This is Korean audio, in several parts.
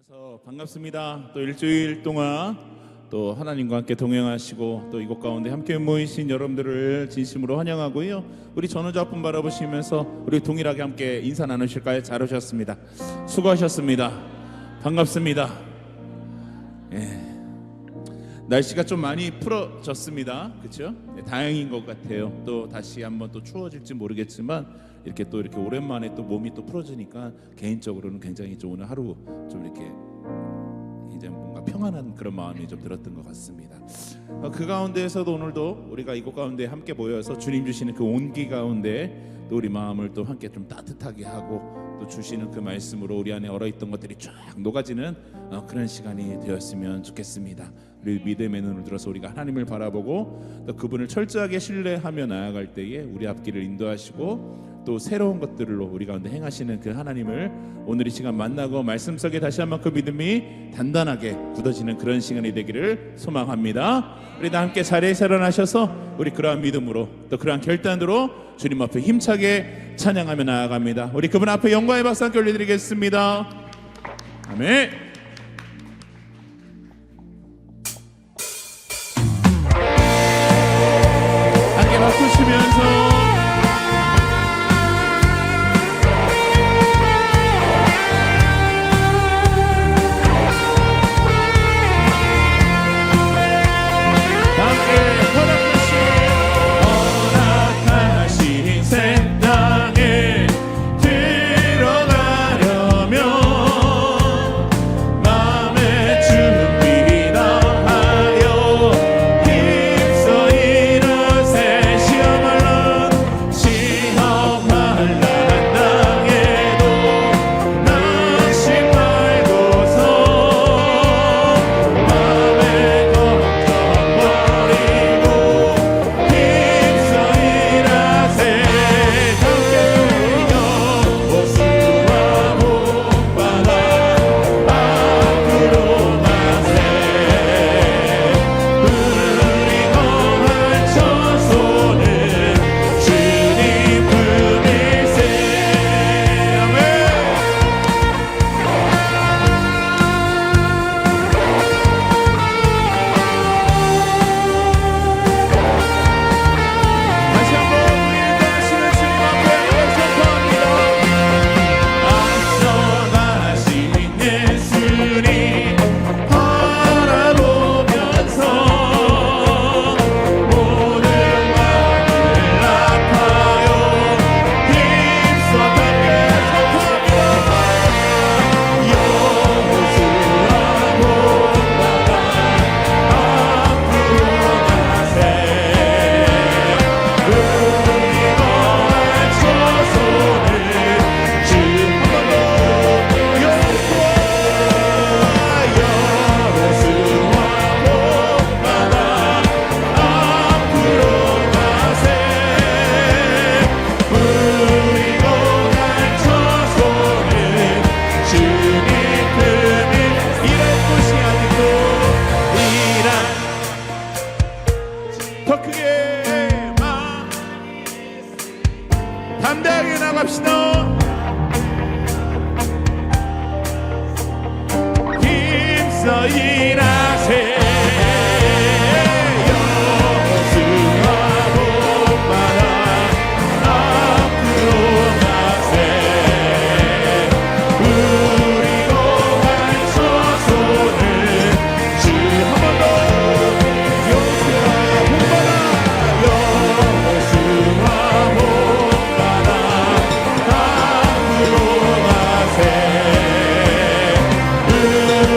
만나서 반갑습니다. 또 일주일 동안 또 하나님과 함께 동행하시고 또 이곳 가운데 함께 모이신 여러분들을 진심으로 환영하고요. 우리 전우자 앞분 바라보시면서 우리 동일하게 함께 인사 나누실까요? 잘 오셨습니다. 수고하셨습니다. 반갑습니다. 날씨가 좀 많이 풀어졌습니다. 그렇죠? 다행인 것 같아요. 또 다시 한번 또 추워질지 모르겠지만 이렇게 오랜만에 또 몸이 또 풀어지니까 개인적으로는 굉장히 좀 오늘 하루 좀 이렇게 이제 뭔가 평안한 그런 마음이 좀 들었던 것 같습니다. 그 가운데에서도 오늘도 우리가 이곳 가운데 함께 모여서 주님 주시는 그 온기 가운데 또 우리 마음을 또 함께 좀 따뜻하게 하고 또 주시는 그 말씀으로 우리 안에 얼어있던 것들이 쫙 녹아지는 그런 시간이 되었으면 좋겠습니다. 우리 믿음의 눈을 들어서 우리가 하나님을 바라보고 또 그분을 철저하게 신뢰하며 나아갈 때에 우리 앞길을 인도하시고 또 새로운 것들로 우리 가운데 행하시는 그 하나님을 오늘 이 시간 만나고 말씀 속에 다시 한번 그 믿음이 단단하게 굳어지는 그런 시간이 되기를 소망합니다. 우리 다 함께 자리에서 일어나셔서 우리 그러한 믿음으로 또 그러한 결단으로 주님 앞에 힘차게 찬양하며 나아갑니다. 우리 그분 앞에 영광의 박수 함께 올려드리겠습니다. 아멘. 함께 박수 치면서 담대하게 나갑시다. 힘써 일하세.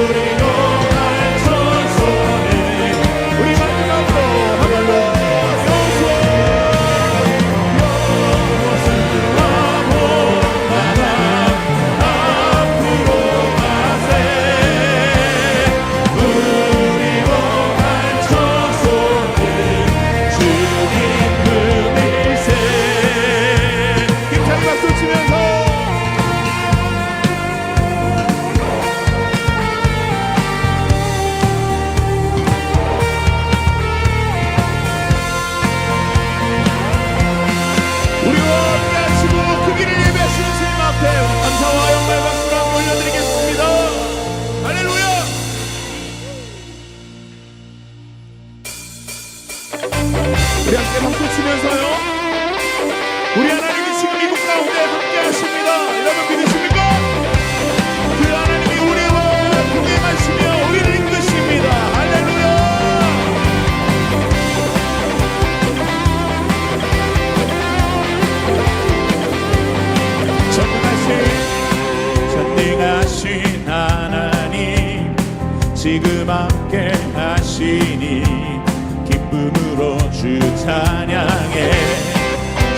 우리로 지금 함께 하시니 기쁨으로 주 찬양해.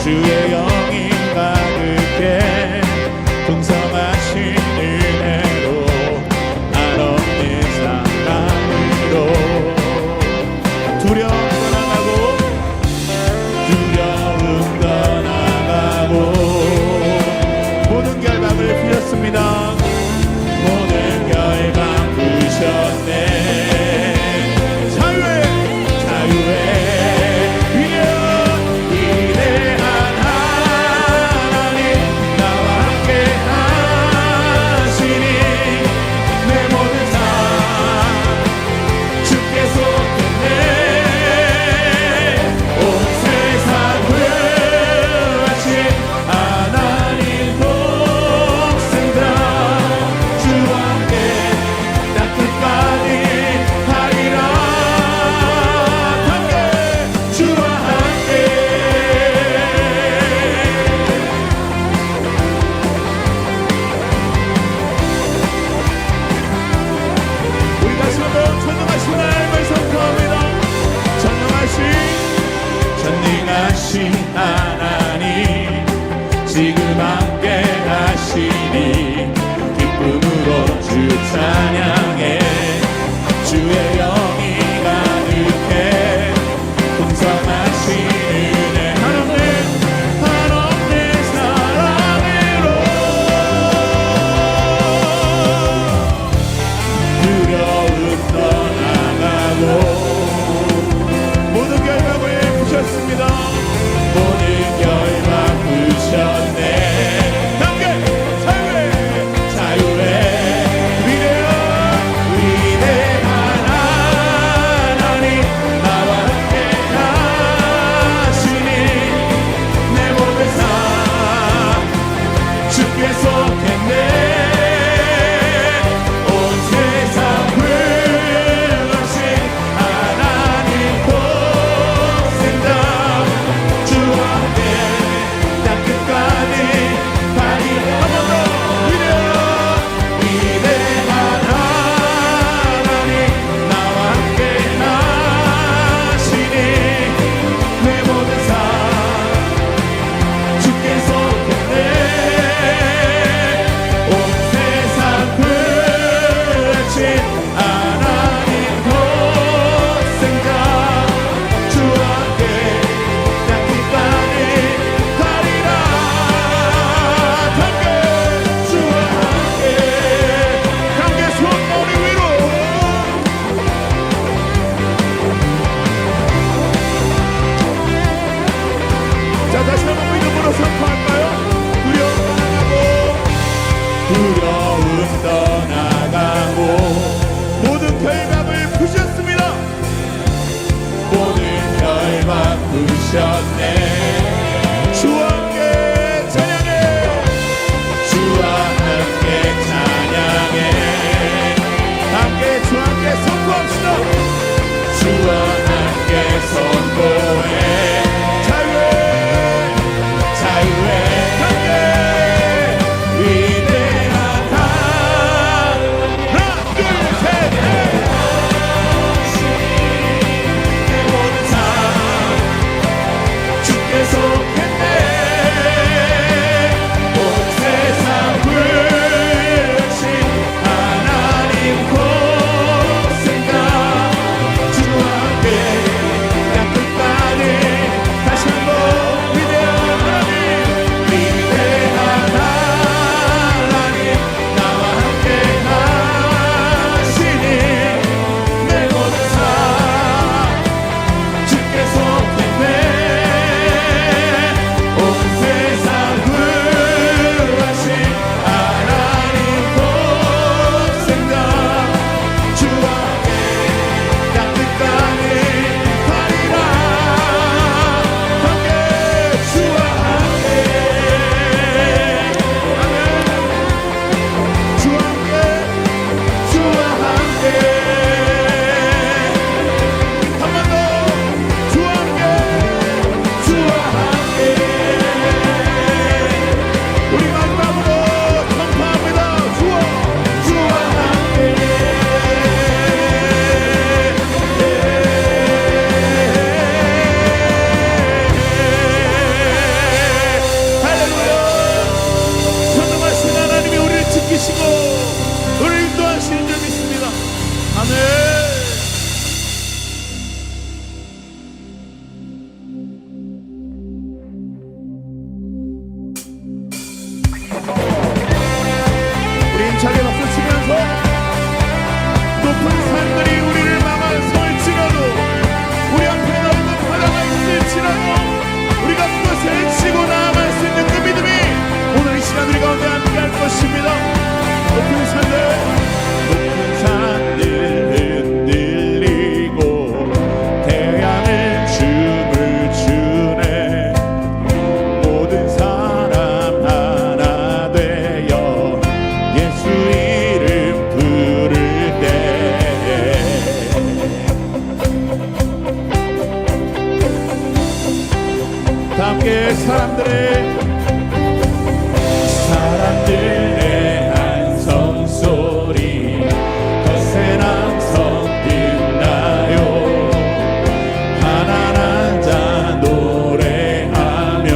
주의 영이 가득해 풍성하신 은혜로 한없는 사랑으로 두려움 떠나가고 모든 결박을 푸셨습니다. 모든 결박 푸셨네. 하나님 지금 함께 하시니 기쁨으로 주 찬양해. 주의 영이 가득해 풍성하신 은혜 한없는 사랑으로 두려움 떠나가고 모든 결박을 푸셨습니다. 모든 결박 푸셨네. 함께 자유의 위대한 하나님 나와 함께 하시니 내 모든 삶 주께 속했네. 두려움 떠나가고 모든 결박을 푸셨습니다. 모든 결박 푸셨네. 주와 함께 찬양해. 주와 함께 찬양해. 함께 주와 함께 선포합시다. 주와 함께 선포해. 하나님 곳생각 우리 힘차게 박수 치면서 높은 산들이 우리를 막아설지라도 우리 앞에 넓은 바다가 있을지라도 우리가 그것을 치고 나아갈 수 있는 그 믿음이 오늘 이 시간 우리 가운데 함께 할 것입니다. 높은 산들 흔들리고 태양은 춤을 추네. 모든 사람 하나 되어 예수 이름 부를 때 다 함께 사람들의 한성 소리 거센 함성 빛나요. 가난한 자 노래하며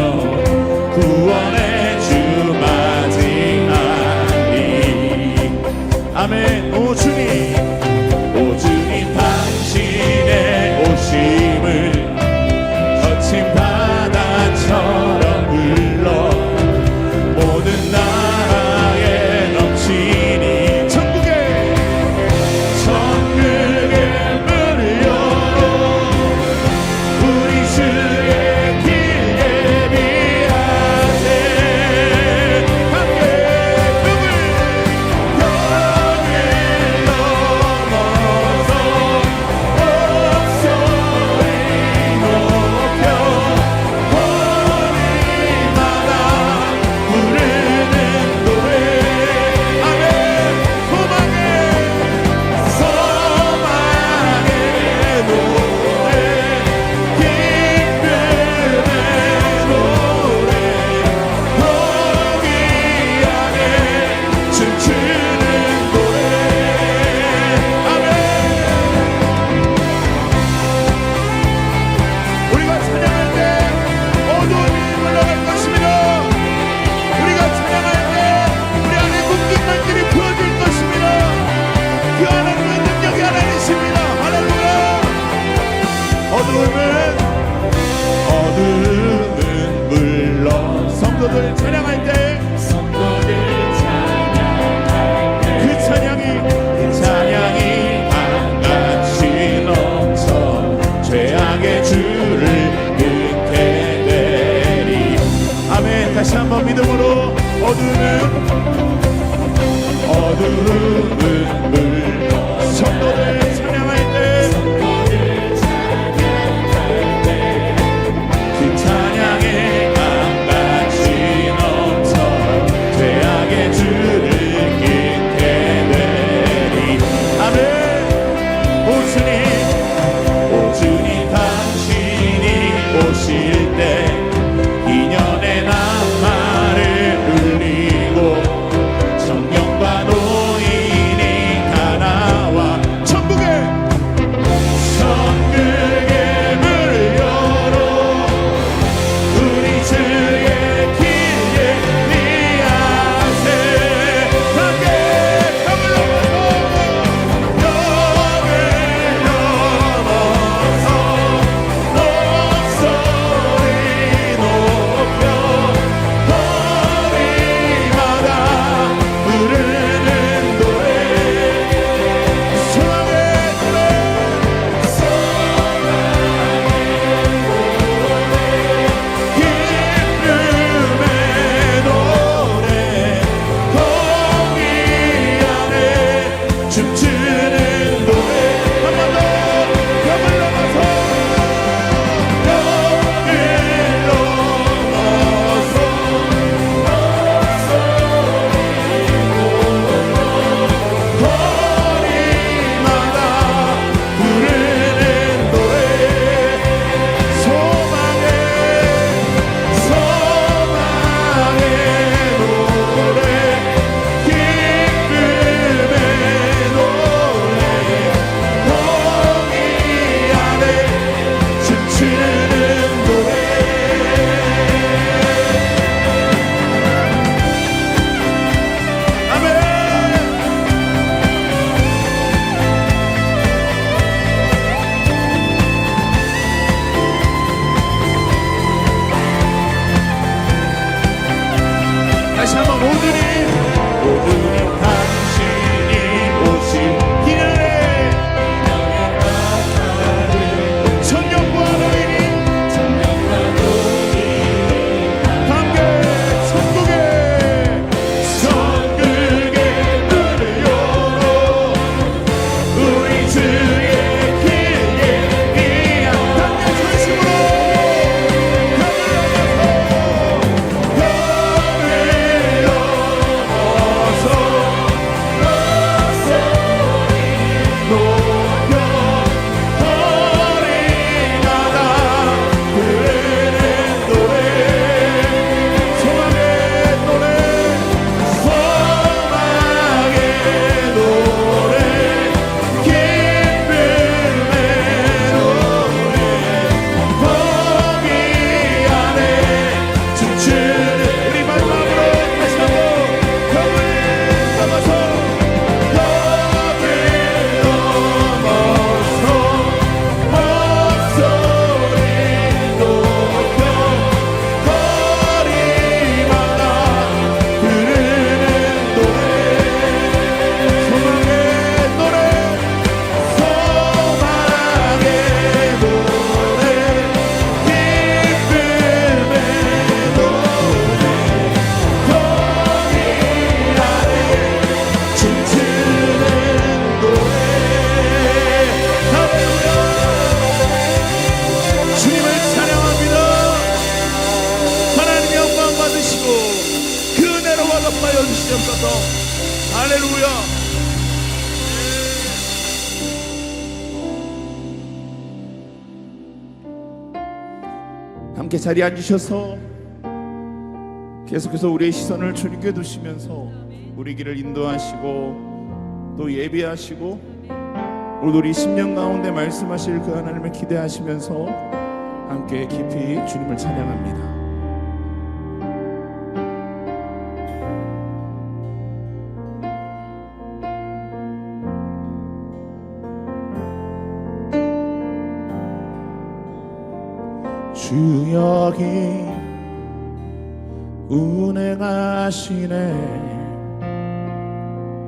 구원의 주 맞이하리. 아멘. 오 주님 당신의 오심을 거친 바다처럼 흘러 모든 나라에 넘치니 천국의 문을 열어 우리 주의 길 예비하세. 함께 벽을 주셔서 할렐루야. 함께 자리에 앉으셔서 계속해서 우리의 시선을 주님께 두시면서 우리 길을 인도하시고 또 예비하시고 오늘 우리 10년 가운데 말씀하실 그 하나님을 기대하시면서 함께 깊이 주님을 찬양합니다. 주 여기 운행하시네.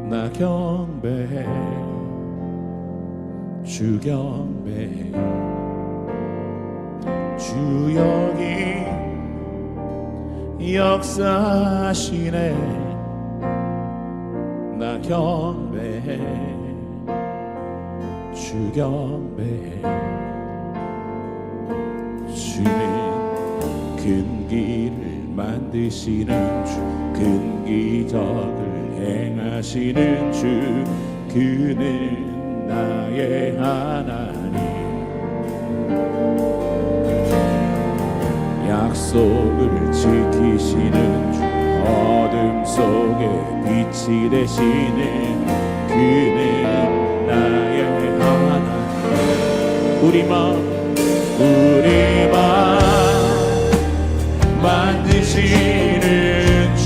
나 경배해 주 경배해. 주 여기 역사하시네. 나 경배해 주 경배해. 주는 큰 길을 만드시는 주, 큰 기적을 행하시는 주, 그는 나의 하나님. 약속을 지키시는 주, 어둠 속에 빛이 되시는 그는 나의 하나님. 우리 맘 만드시는 주,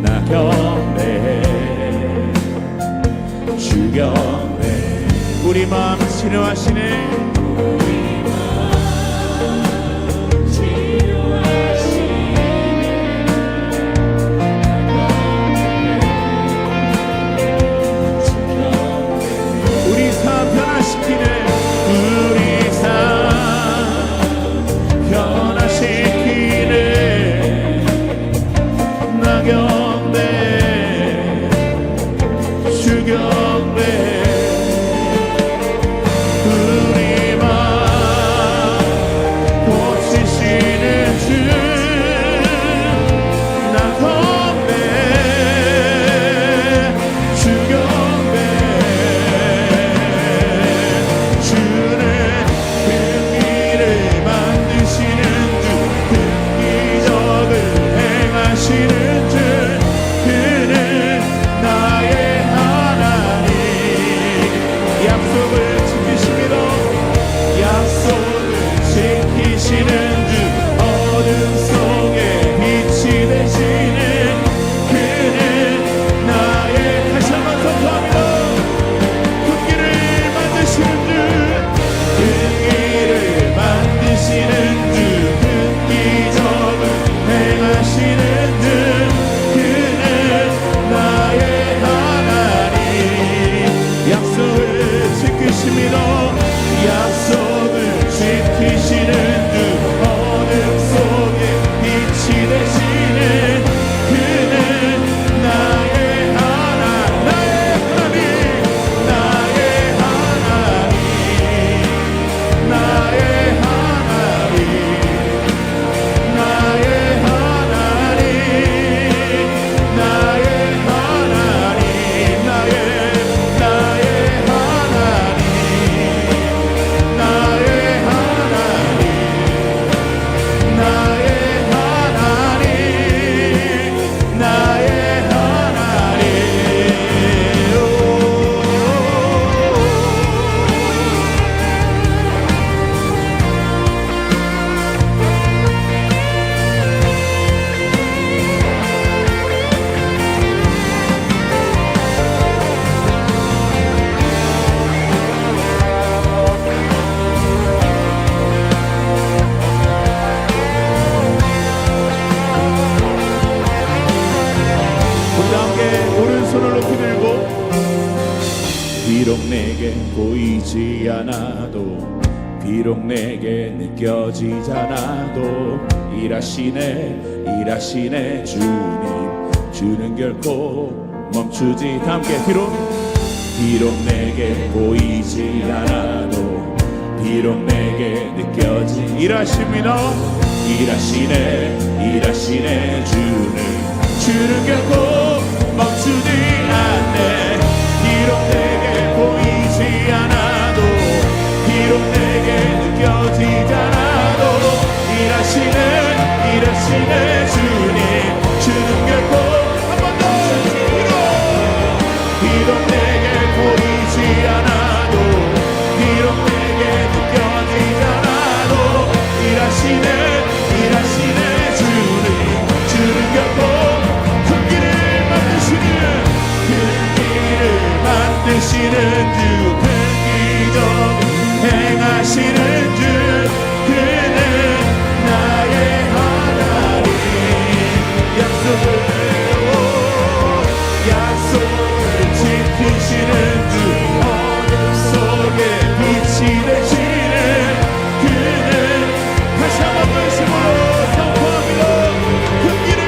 나 경배해 주 경배해. 우리 마음 치료하시네. 우리 삶 변화시키네. 우리 삶 변화시키네. 나 경배해 주 경배해. 우리 맘 고치시는 주, 나 경배해 주 경배해. 주는 큰 길을 만드시는 주, 큰 기적을 행하시는 주, 그는 나의 하나님. 약속을 지키시며 약속을 지키시는 주, 어둠 속에 빛이 되시는 그는 나의. 다시 한번 선포합니다. 큰 길을 만드시는 주, 큰 길을 만드시는 주, 큰 기적을 행하시는 주, 그는 나의 하나님. 약속을 지키십니다. 약속을 지키시는 주, 어둠 속에 빛이 되시는 그는 나의 하나님. 나의 하나님, 나의 하나님, 나의 하나님, 나의 하나님, 나의 하나님, 나의 하나님, 나의 하나님, 나의 하나님, 나의 하나님. 우리 함께 오른손을 높이 들고, 비록 내게 보이지 않아도, 비록 내게 느껴지지 않아도, 일하시네 일하시네 주님. 주는 결코 멈추지. 함께 비록 내게 보이지 않아도, 비록 내게 일하십니다. 일하시네 일하시네 주는. 주 주는 결코 멈추지 않네. 비록 내게 보이지 않아도 비록 내게 느껴지지 않아도 일하시는 주님 주는 결코 한 번 더 비록 내게 보이지 않아도 비록 내게 느껴지지 않아도 일하시는 주는 결코 큰 길을 만드시는 주 큰 기적 행하시는 주 그는 나의 하나님 약속을 지키시는 주 어둠 속에 빛이 되시는 그는 다시 한번 말씀으로 선포합니다. 큰 길을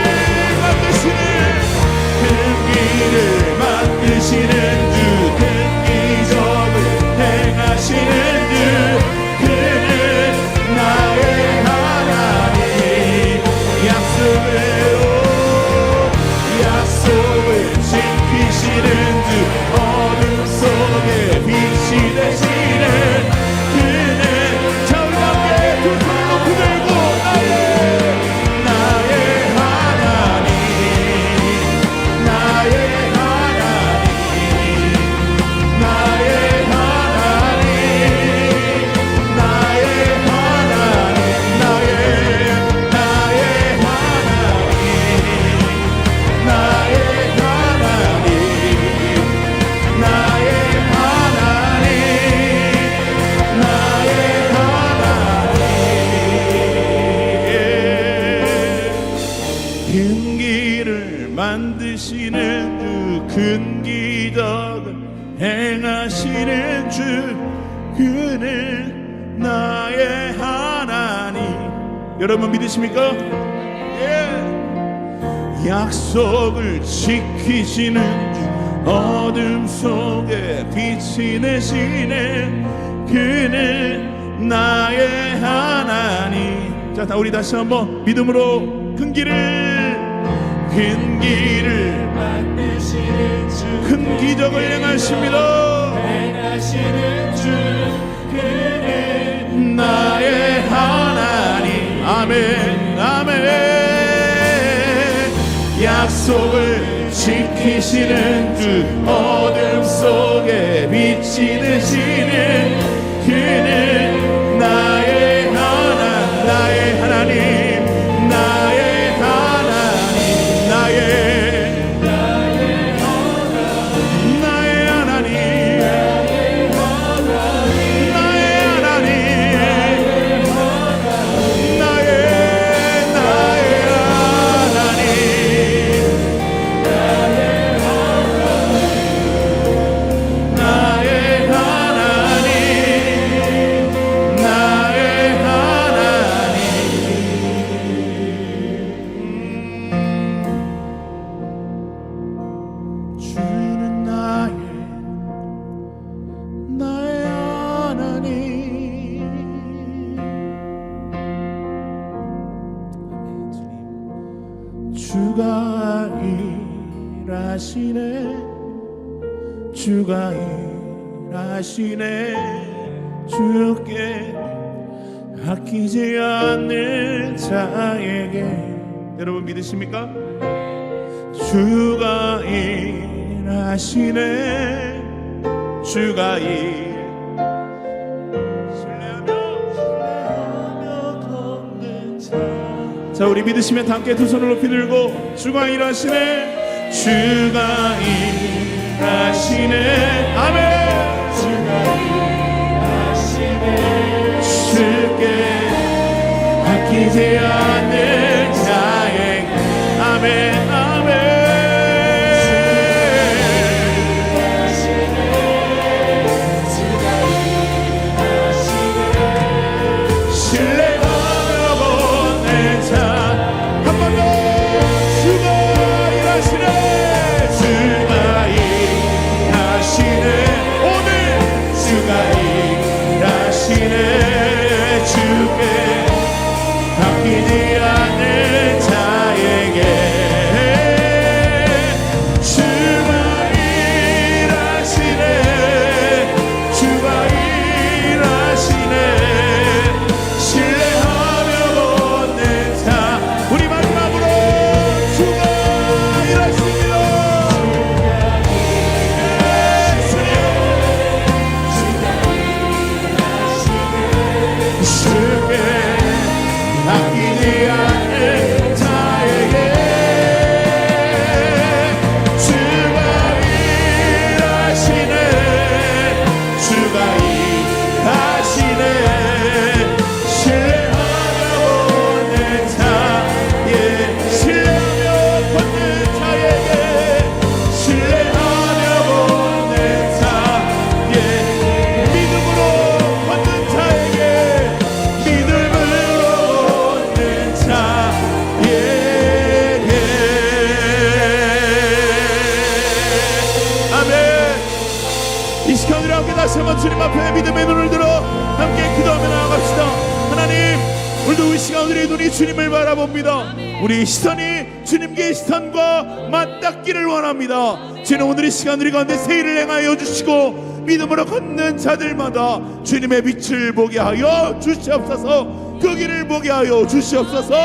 만드시는 주 큰 기적을 행하시는 주 그는 나의 하나님 약속을 지키시는 주 어둠 속에 빛이 되시는 그는 자 우리 함께 두 손을 높이 들고 나의 하나님 큰 길을 만드시는 주 큰 기적을 행하시는 주 그는 나의 하나님. 여러분 믿으십니까? 예. 약속을 지키시는 주 어둠 속에 빛이 되시는 그는 나의 하나님. 자, 우리 다시 한번 믿음으로 큰 길을 만드시는 주 큰 기적을 행하십니다. 행하시는 주 그는 나의 하나님. 아멘 아멘. 약속을 지키시는 주 어둠 속에 빛이 되시는 그는 나의 하나님. 나의 하나님 나의 하나님 나의 주가 일하시네 주가 일하시네 주께 아끼지 않는 자에게. 여러분 믿으십니까? 주가 일하시네 주가 자 우리 믿으시면 함께 두 손을 높이 들고 주가 일하시네 주가 일하시네 아멘 주가 일하시네 주께 아끼지 않는 자에게 아멘 아멘 주께 아끼지 않는 자에게 이 시간 우리 함께 다시 한번 주님 앞에 믿음의 눈을 들어 함께 기도하며 나아갑시다. 하나님, 오늘도 이 시간 우리의 눈이 주님을 바라봅니다. 우리 시선이 주님께 시선과 맞닿기를 원합니다. 주님, 오늘 이 시간 우리 가운데 새 일을 행하여 주시고 믿음으로 걷는 자들마다 주님의 빛을 보게 하여 주시옵소서. 그 길을 보게 하여 주시옵소서.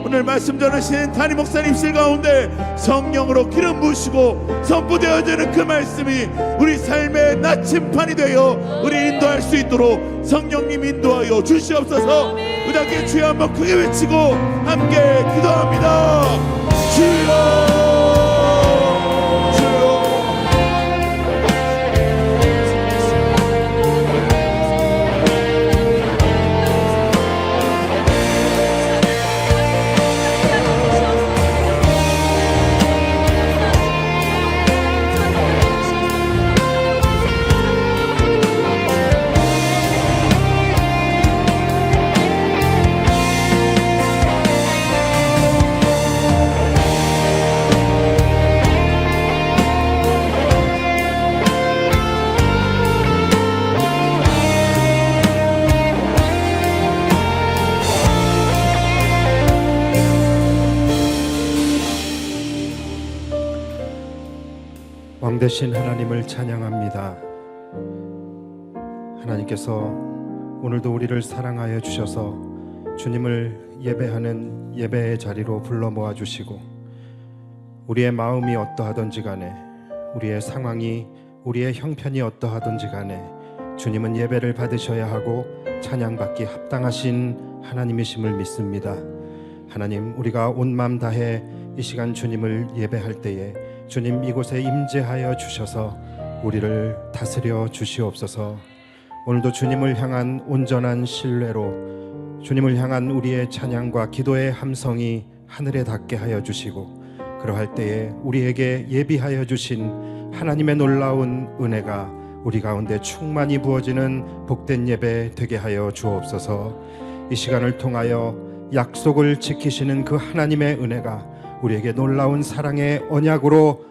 오늘 말씀 전하신 담임 목사님 실 가운데 성령으로 기름 부으시고 선포되어지는 그 말씀이 우리 삶의 나침판이 되어 우리 인도할 수 있도록 성령님 인도하여 주시옵소서. 우리 함께 주여 한번 크게 외치고 함께 기도합니다. 주여, 왕되신 하나님을 찬양합니다. 하나님께서 오늘도 우리를 사랑하여 주셔서 주님을 예배하는 예배의 자리로 불러 모아 주시고, 우리의 마음이 어떠하든지 간에, 우리의 상황이, 우리의 형편이 어떠하든지 간에 주님은 예배를 받으셔야 하고 찬양받기 합당하신 하나님이심을 믿습니다. 하나님, 우리가 온 마음 다해 이 시간 주님을 예배할 때에 주님 이곳에 임재하여 주셔서 우리를 다스려 주시옵소서. 오늘도 주님을 향한 온전한 신뢰로 주님을 향한 우리의 찬양과 기도의 함성이 하늘에 닿게 하여 주시고, 그러할 때에 우리에게 예비하여 주신 하나님의 놀라운 은혜가 우리 가운데 충만히 부어지는 복된 예배 되게 하여 주옵소서. 이 시간을 통하여 약속을 지키시는 그 하나님의 은혜가 우리에게 놀라운 사랑의 언약으로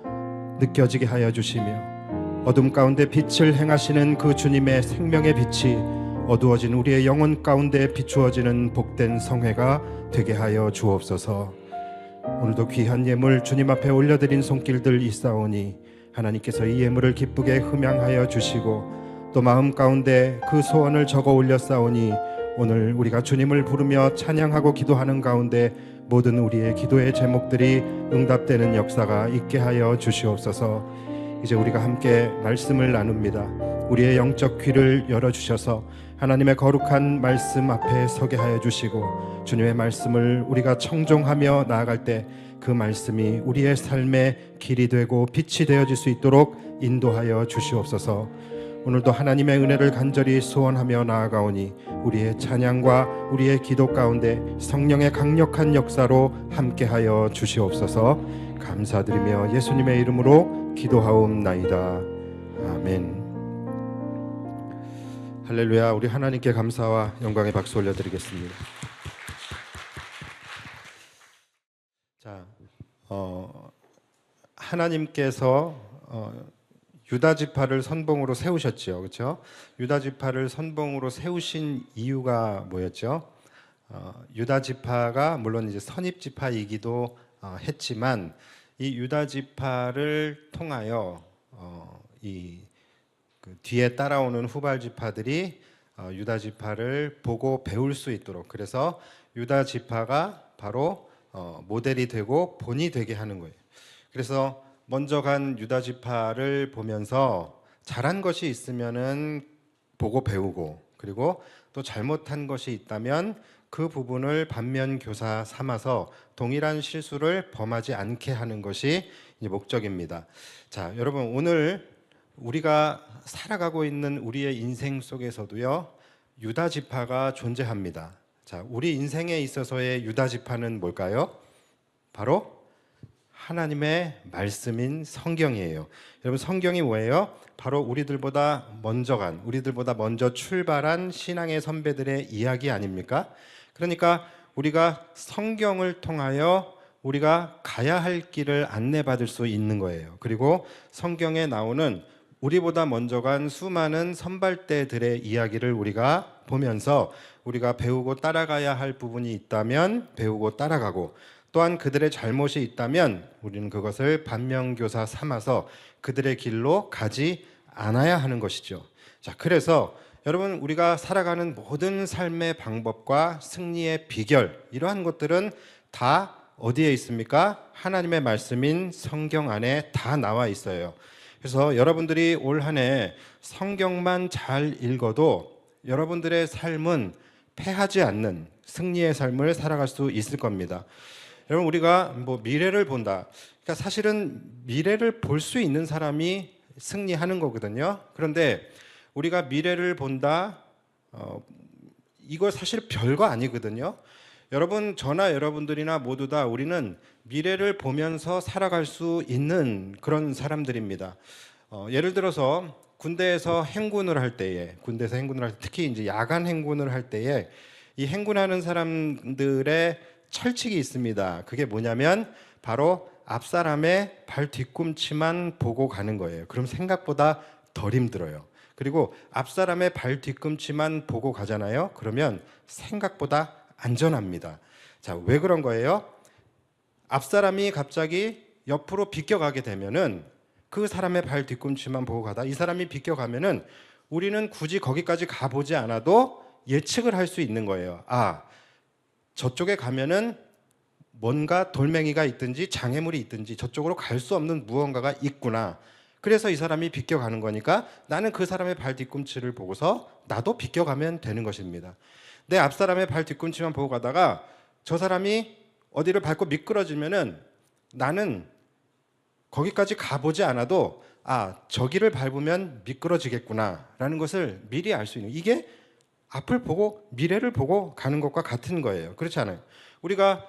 느껴지게 하여 주시며, 어둠 가운데 빛을 행하시는 그 주님의 생명의 빛이 어두워진 우리의 영혼 가운데 비추어지는 복된 성회가 되게 하여 주옵소서. 오늘도 귀한 예물 주님 앞에 올려드린 손길들 있사오니 하나님께서 이 예물을 기쁘게 흠양하여 주시고, 또 마음 가운데 그 소원을 적어 올렸사오니 오늘 우리가 주님을 부르며 찬양하고 기도하는 가운데 모든 우리의 기도의 제목들이 응답되는 역사가 있게 하여 주시옵소서. 이제 우리가 함께 말씀을 나눕니다. 우리의 영적 귀를 열어주셔서 하나님의 거룩한 말씀 앞에 서게 하여 주시고, 주님의 말씀을 우리가 청종하며 나아갈 때 그 말씀이 우리의 삶의 길이 되고 빛이 되어질 수 있도록 인도하여 주시옵소서. 오늘도 하나님의 은혜를 간절히 소원하며 나아가오니 우리의 찬양과 우리의 기도 가운데 성령의 강력한 역사로 함께하여 주시옵소서. 감사드리며 예수님의 이름으로 기도하옵나이다. 아멘. 할렐루야. 우리 하나님께 감사와 영광의 박수 올려드리겠습니다. 자, 하나님께서 유다 지파를 선봉으로 세우셨죠, 그렇죠? 유다 지파를 선봉으로 세우신 이유가 뭐였죠? 유다 지파가 물론 이제 선입 지파이기도 했지만, 이 유다 지파를 통하여 그 뒤에 따라오는 후발 지파들이 유다 지파를 보고 배울 수 있도록, 그래서 유다 지파가 바로 모델이 되고 본이 되게 하는 거예요. 그래서 먼저 간 유다 지파를 보면서 잘한 것이 있으면은 보고 배우고, 그리고 또 잘못한 것이 있다면 그 부분을 반면 교사 삼아서 동일한 실수를 범하지 않게 하는 것이 이제 목적입니다. 자, 여러분, 오늘 우리가 살아가고 있는 우리의 인생 속에서도요, 유다 지파가 존재합니다. 자, 우리 인생에 있어서의 유다 지파는 뭘까요? 바로 하나님의 말씀인 성경이에요. 여러분, 성경이 뭐예요? 바로 우리들보다 먼저 간, 우리들보다 먼저 출발한 신앙의 선배들의 이야기 아닙니까? 그러니까 우리가 성경을 통하여 우리가 가야 할 길을 안내받을 수 있는 거예요. 그리고 성경에 나오는 우리보다 먼저 간 수많은 선발대들의 이야기를 우리가 보면서 우리가 배우고 따라가야 할 부분이 있다면 배우고 따라가고, 또한 그들의 잘못이 있다면 우리는 그것을 반면교사 삼아서 그들의 길로 가지 않아야 하는 것이죠. 자, 그래서 여러분, 우리가 살아가는 모든 삶의 방법과 승리의 비결, 이러한 것들은 다 어디에 있습니까? 하나님의 말씀인 성경 안에 다 나와 있어요. 그래서 여러분들이 올 한 해 성경만 잘 읽어도 여러분들의 삶은 패하지 않는 승리의 삶을 살아갈 수 있을 겁니다. 여러분, 우리가 미래를 본다. 그러니까 사실은 미래를 볼 수 있는 사람이 승리하는 거거든요. 그런데 우리가 미래를 본다, 이거 사실 별거 아니거든요. 여러분, 저나 여러분들이나 모두 다 우리는 미래를 보면서 살아갈 수 있는 그런 사람들입니다. 예를 들어서 군대에서 행군을 할 때에, 특히 이제 야간 행군을 할 때에 이 행군하는 사람들의 철칙이 있습니다. 그게 뭐냐면 바로 앞사람의 발 뒤꿈치만 보고 가는 거예요. 그럼 생각보다 덜 힘들어요. 그리고 앞사람의 발 뒤꿈치만 보고 가잖아요. 그러면 생각보다 안전합니다. 자, 왜 그런 거예요? 앞사람이 갑자기 옆으로 비껴가게 되면은 그 사람의 발 뒤꿈치만 보고 가다 이 사람이 비껴가면은 우리는 굳이 거기까지 가보지 않아도 예측을 할 수 있는 거예요. 아, 저쪽에 가면은 뭔가 돌멩이가 있든지 장애물이 있든지 저쪽으로 갈 수 없는 무언가가 있구나. 그래서 이 사람이 비껴가는 거니까 나는 그 사람의 발 뒤꿈치를 보고서 나도 비껴가면 되는 것입니다. 내 앞사람의 발 뒤꿈치만 보고 가다가 저 사람이 어디를 밟고 미끄러지면은 나는 거기까지 가보지 않아도 아, 저기를 밟으면 미끄러지겠구나 라는 것을 미리 알 수 있는, 이게 앞을 보고 미래를 보고 가는 것과 같은 거예요. 그렇지 않아요? 우리가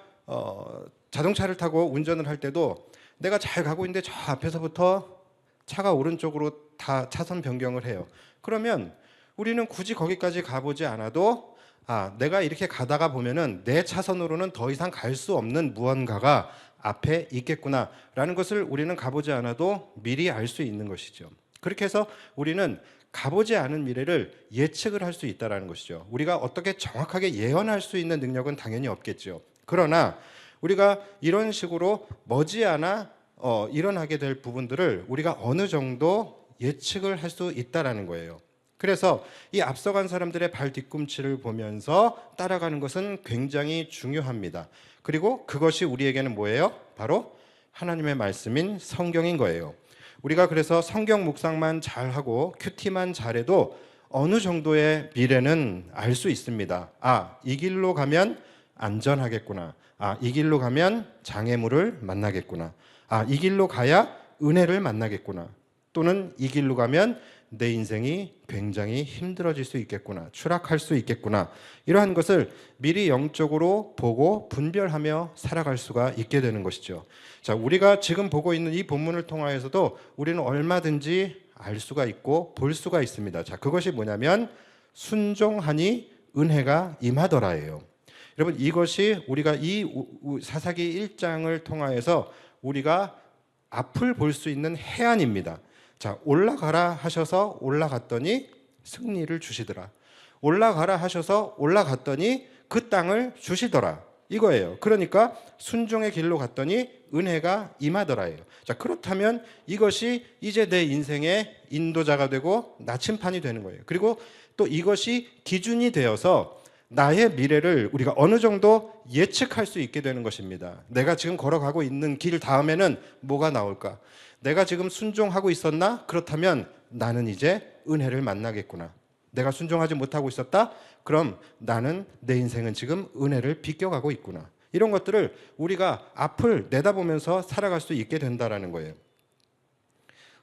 자동차를 타고 운전을 할 때도 내가 잘 가고 있는데 저 앞에서부터 차가 오른쪽으로 다 차선 변경을 해요. 그러면 우리는 굳이 거기까지 가보지 않아도 아, 내가 이렇게 가다가 보면은 내 차선으로는 더 이상 갈 수 없는 무언가가 앞에 있겠구나라는 것을 우리는 가보지 않아도 미리 알 수 있는 것이죠. 그렇게 해서 우리는 가보지 않은 미래를 예측을 할 수 있다는 것이죠. 우리가 어떻게 정확하게 예언할 수 있는 능력은 당연히 없겠죠. 그러나 우리가 이런 식으로 머지않아 일어나게 될 부분들을 우리가 어느 정도 예측을 할 수 있다는 거예요. 그래서 이 앞서간 사람들의 발 뒤꿈치를 보면서 따라가는 것은 굉장히 중요합니다. 그리고 그것이 우리에게는 뭐예요? 바로 하나님의 말씀인 성경인 거예요. 우리가 그래서 성경 묵상만 잘하고 큐티만 잘해도 어느 정도의 미래는 알 수 있습니다. 아, 이 길로 가면 안전하겠구나. 아, 이 길로 가면 장애물을 만나겠구나. 아, 이 길로 가야 은혜를 만나겠구나. 또는 이 길로 가면 내 인생이 굉장히 힘들어질 수 있겠구나, 추락할 수 있겠구나. 이러한 것을 미리 영적으로 보고 분별하며 살아갈 수가 있게 되는 것이죠. 자, 우리가 지금 보고 있는 이 본문을 통하여서도 우리는 얼마든지 알 수가 있고 볼 수가 있습니다. 자, 그것이 뭐냐면 순종하니 은혜가 임하더라예요. 여러분, 이것이 우리가 이 사사기 1장을 통하여서 우리가 앞을 볼 수 있는 해안입니다. 자, 올라가라 하셔서 올라갔더니 승리를 주시더라. 올라가라 하셔서 올라갔더니 그 땅을 주시더라. 이거예요. 그러니까 순종의 길로 갔더니 은혜가 임하더라예요. 자, 그렇다면 이것이 이제 내 인생의 인도자가 되고 나침판이 되는 거예요. 그리고 또 이것이 기준이 되어서 나의 미래를 우리가 어느 정도 예측할 수 있게 되는 것입니다. 내가 지금 걸어가고 있는 길 다음에는 뭐가 나올까? 내가 지금 순종하고 있었나? 그렇다면 나는 이제 은혜를 만나겠구나. 내가 순종하지 못하고 있었다? 그럼 나는 내 인생은 지금 은혜를 비껴가고 있구나. 이런 것들을 우리가 앞을 내다보면서 살아갈 수 있게 된다라는 거예요.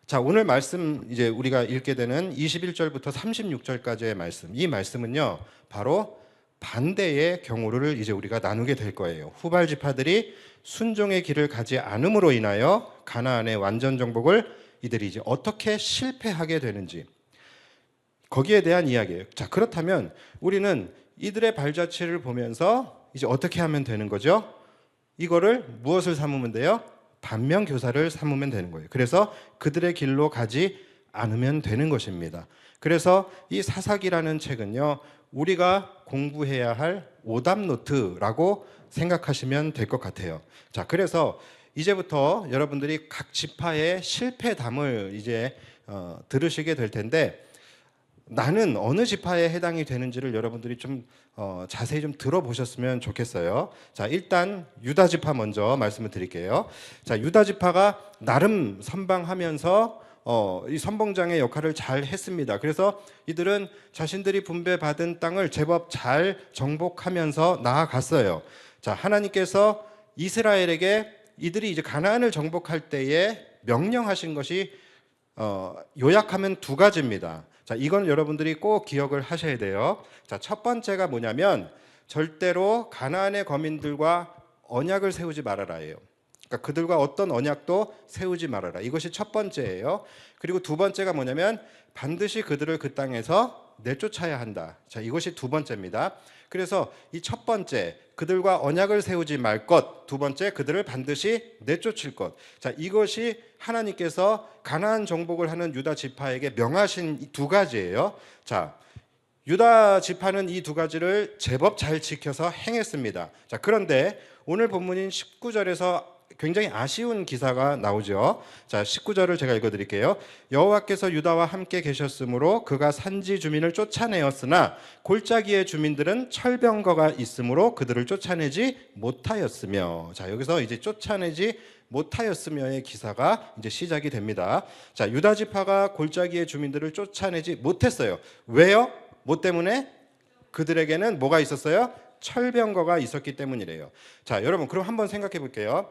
자, 오늘 말씀 이제 우리가 읽게 되는 21절부터 36절까지의 말씀. 이 말씀은요, 바로 반대의 경우를 이제 우리가 나누게 될 거예요. 후발 지파들이 순종의 길을 가지 않음으로 인하여 가나안의 완전 정복을 이들이 이제 어떻게 실패하게 되는지, 거기에 대한 이야기예요. 자, 그렇다면 우리는 이들의 발자취를 보면서 이제 어떻게 하면 되는 거죠? 이거를 무엇을 삼으면 돼요? 반면교사를 삼으면 되는 거예요. 그래서 그들의 길로 가지 않으면 되는 것입니다. 그래서 이 사사기라는 책은요, 우리가 공부해야 할 오답노트라고 생각하시면 될 것 같아요. 자, 그래서 이제부터 여러분들이 각 지파의 실패담을 이제 들으시게 될 텐데, 나는 어느 지파에 해당이 되는지를 여러분들이 좀 자세히 좀 들어보셨으면 좋겠어요. 자, 일단 유다 지파 먼저 말씀을 드릴게요. 자, 유다 지파가 나름 선방하면서 이 선봉장의 역할을 잘 했습니다. 그래서 이들은 자신들이 분배받은 땅을 제법 잘 정복하면서 나아갔어요. 자, 하나님께서 이스라엘에게 이들이 이제 가나안을 정복할 때에 명령하신 것이 요약하면 두 가지입니다. 자, 이건 여러분들이 꼭 기억을 하셔야 돼요. 자, 첫 번째가 뭐냐면 절대로 가나안의 거민들과 언약을 세우지 말아라예요. 그러니까 그들과 어떤 언약도 세우지 말아라. 이것이 첫 번째예요. 그리고 두 번째가 뭐냐면 반드시 그들을 그 땅에서 내쫓아야 한다. 자, 이것이 두 번째입니다. 그래서 이 첫 번째, 그들과 언약을 세우지 말 것, 두 번째, 그들을 반드시 내쫓을 것. 자, 이것이 하나님께서 가나안 정복을 하는 유다 지파에게 명하신 이 두 가지예요. 자, 유다 지파는 이 두 가지를 제법 잘 지켜서 행했습니다. 자, 그런데 오늘 본문인 19절에서 굉장히 아쉬운 기사가 나오죠. 자, 19절을 제가 읽어드릴게요. 여호와께서 유다와 함께 계셨으므로 그가 산지 주민을 쫓아내었으나 골짜기의 주민들은 철병거가 있으므로 그들을 쫓아내지 못하였으며. 자, 여기서 이제 쫓아내지 못하였으며의 기사가 이제 시작이 됩니다. 자, 유다 지파가 골짜기의 주민들을 쫓아내지 못했어요. 왜요? 뭐 때문에? 그들에게는 뭐가 있었어요? 철병거가 있었기 때문이래요. 자, 여러분 그럼 한번 생각해 볼게요.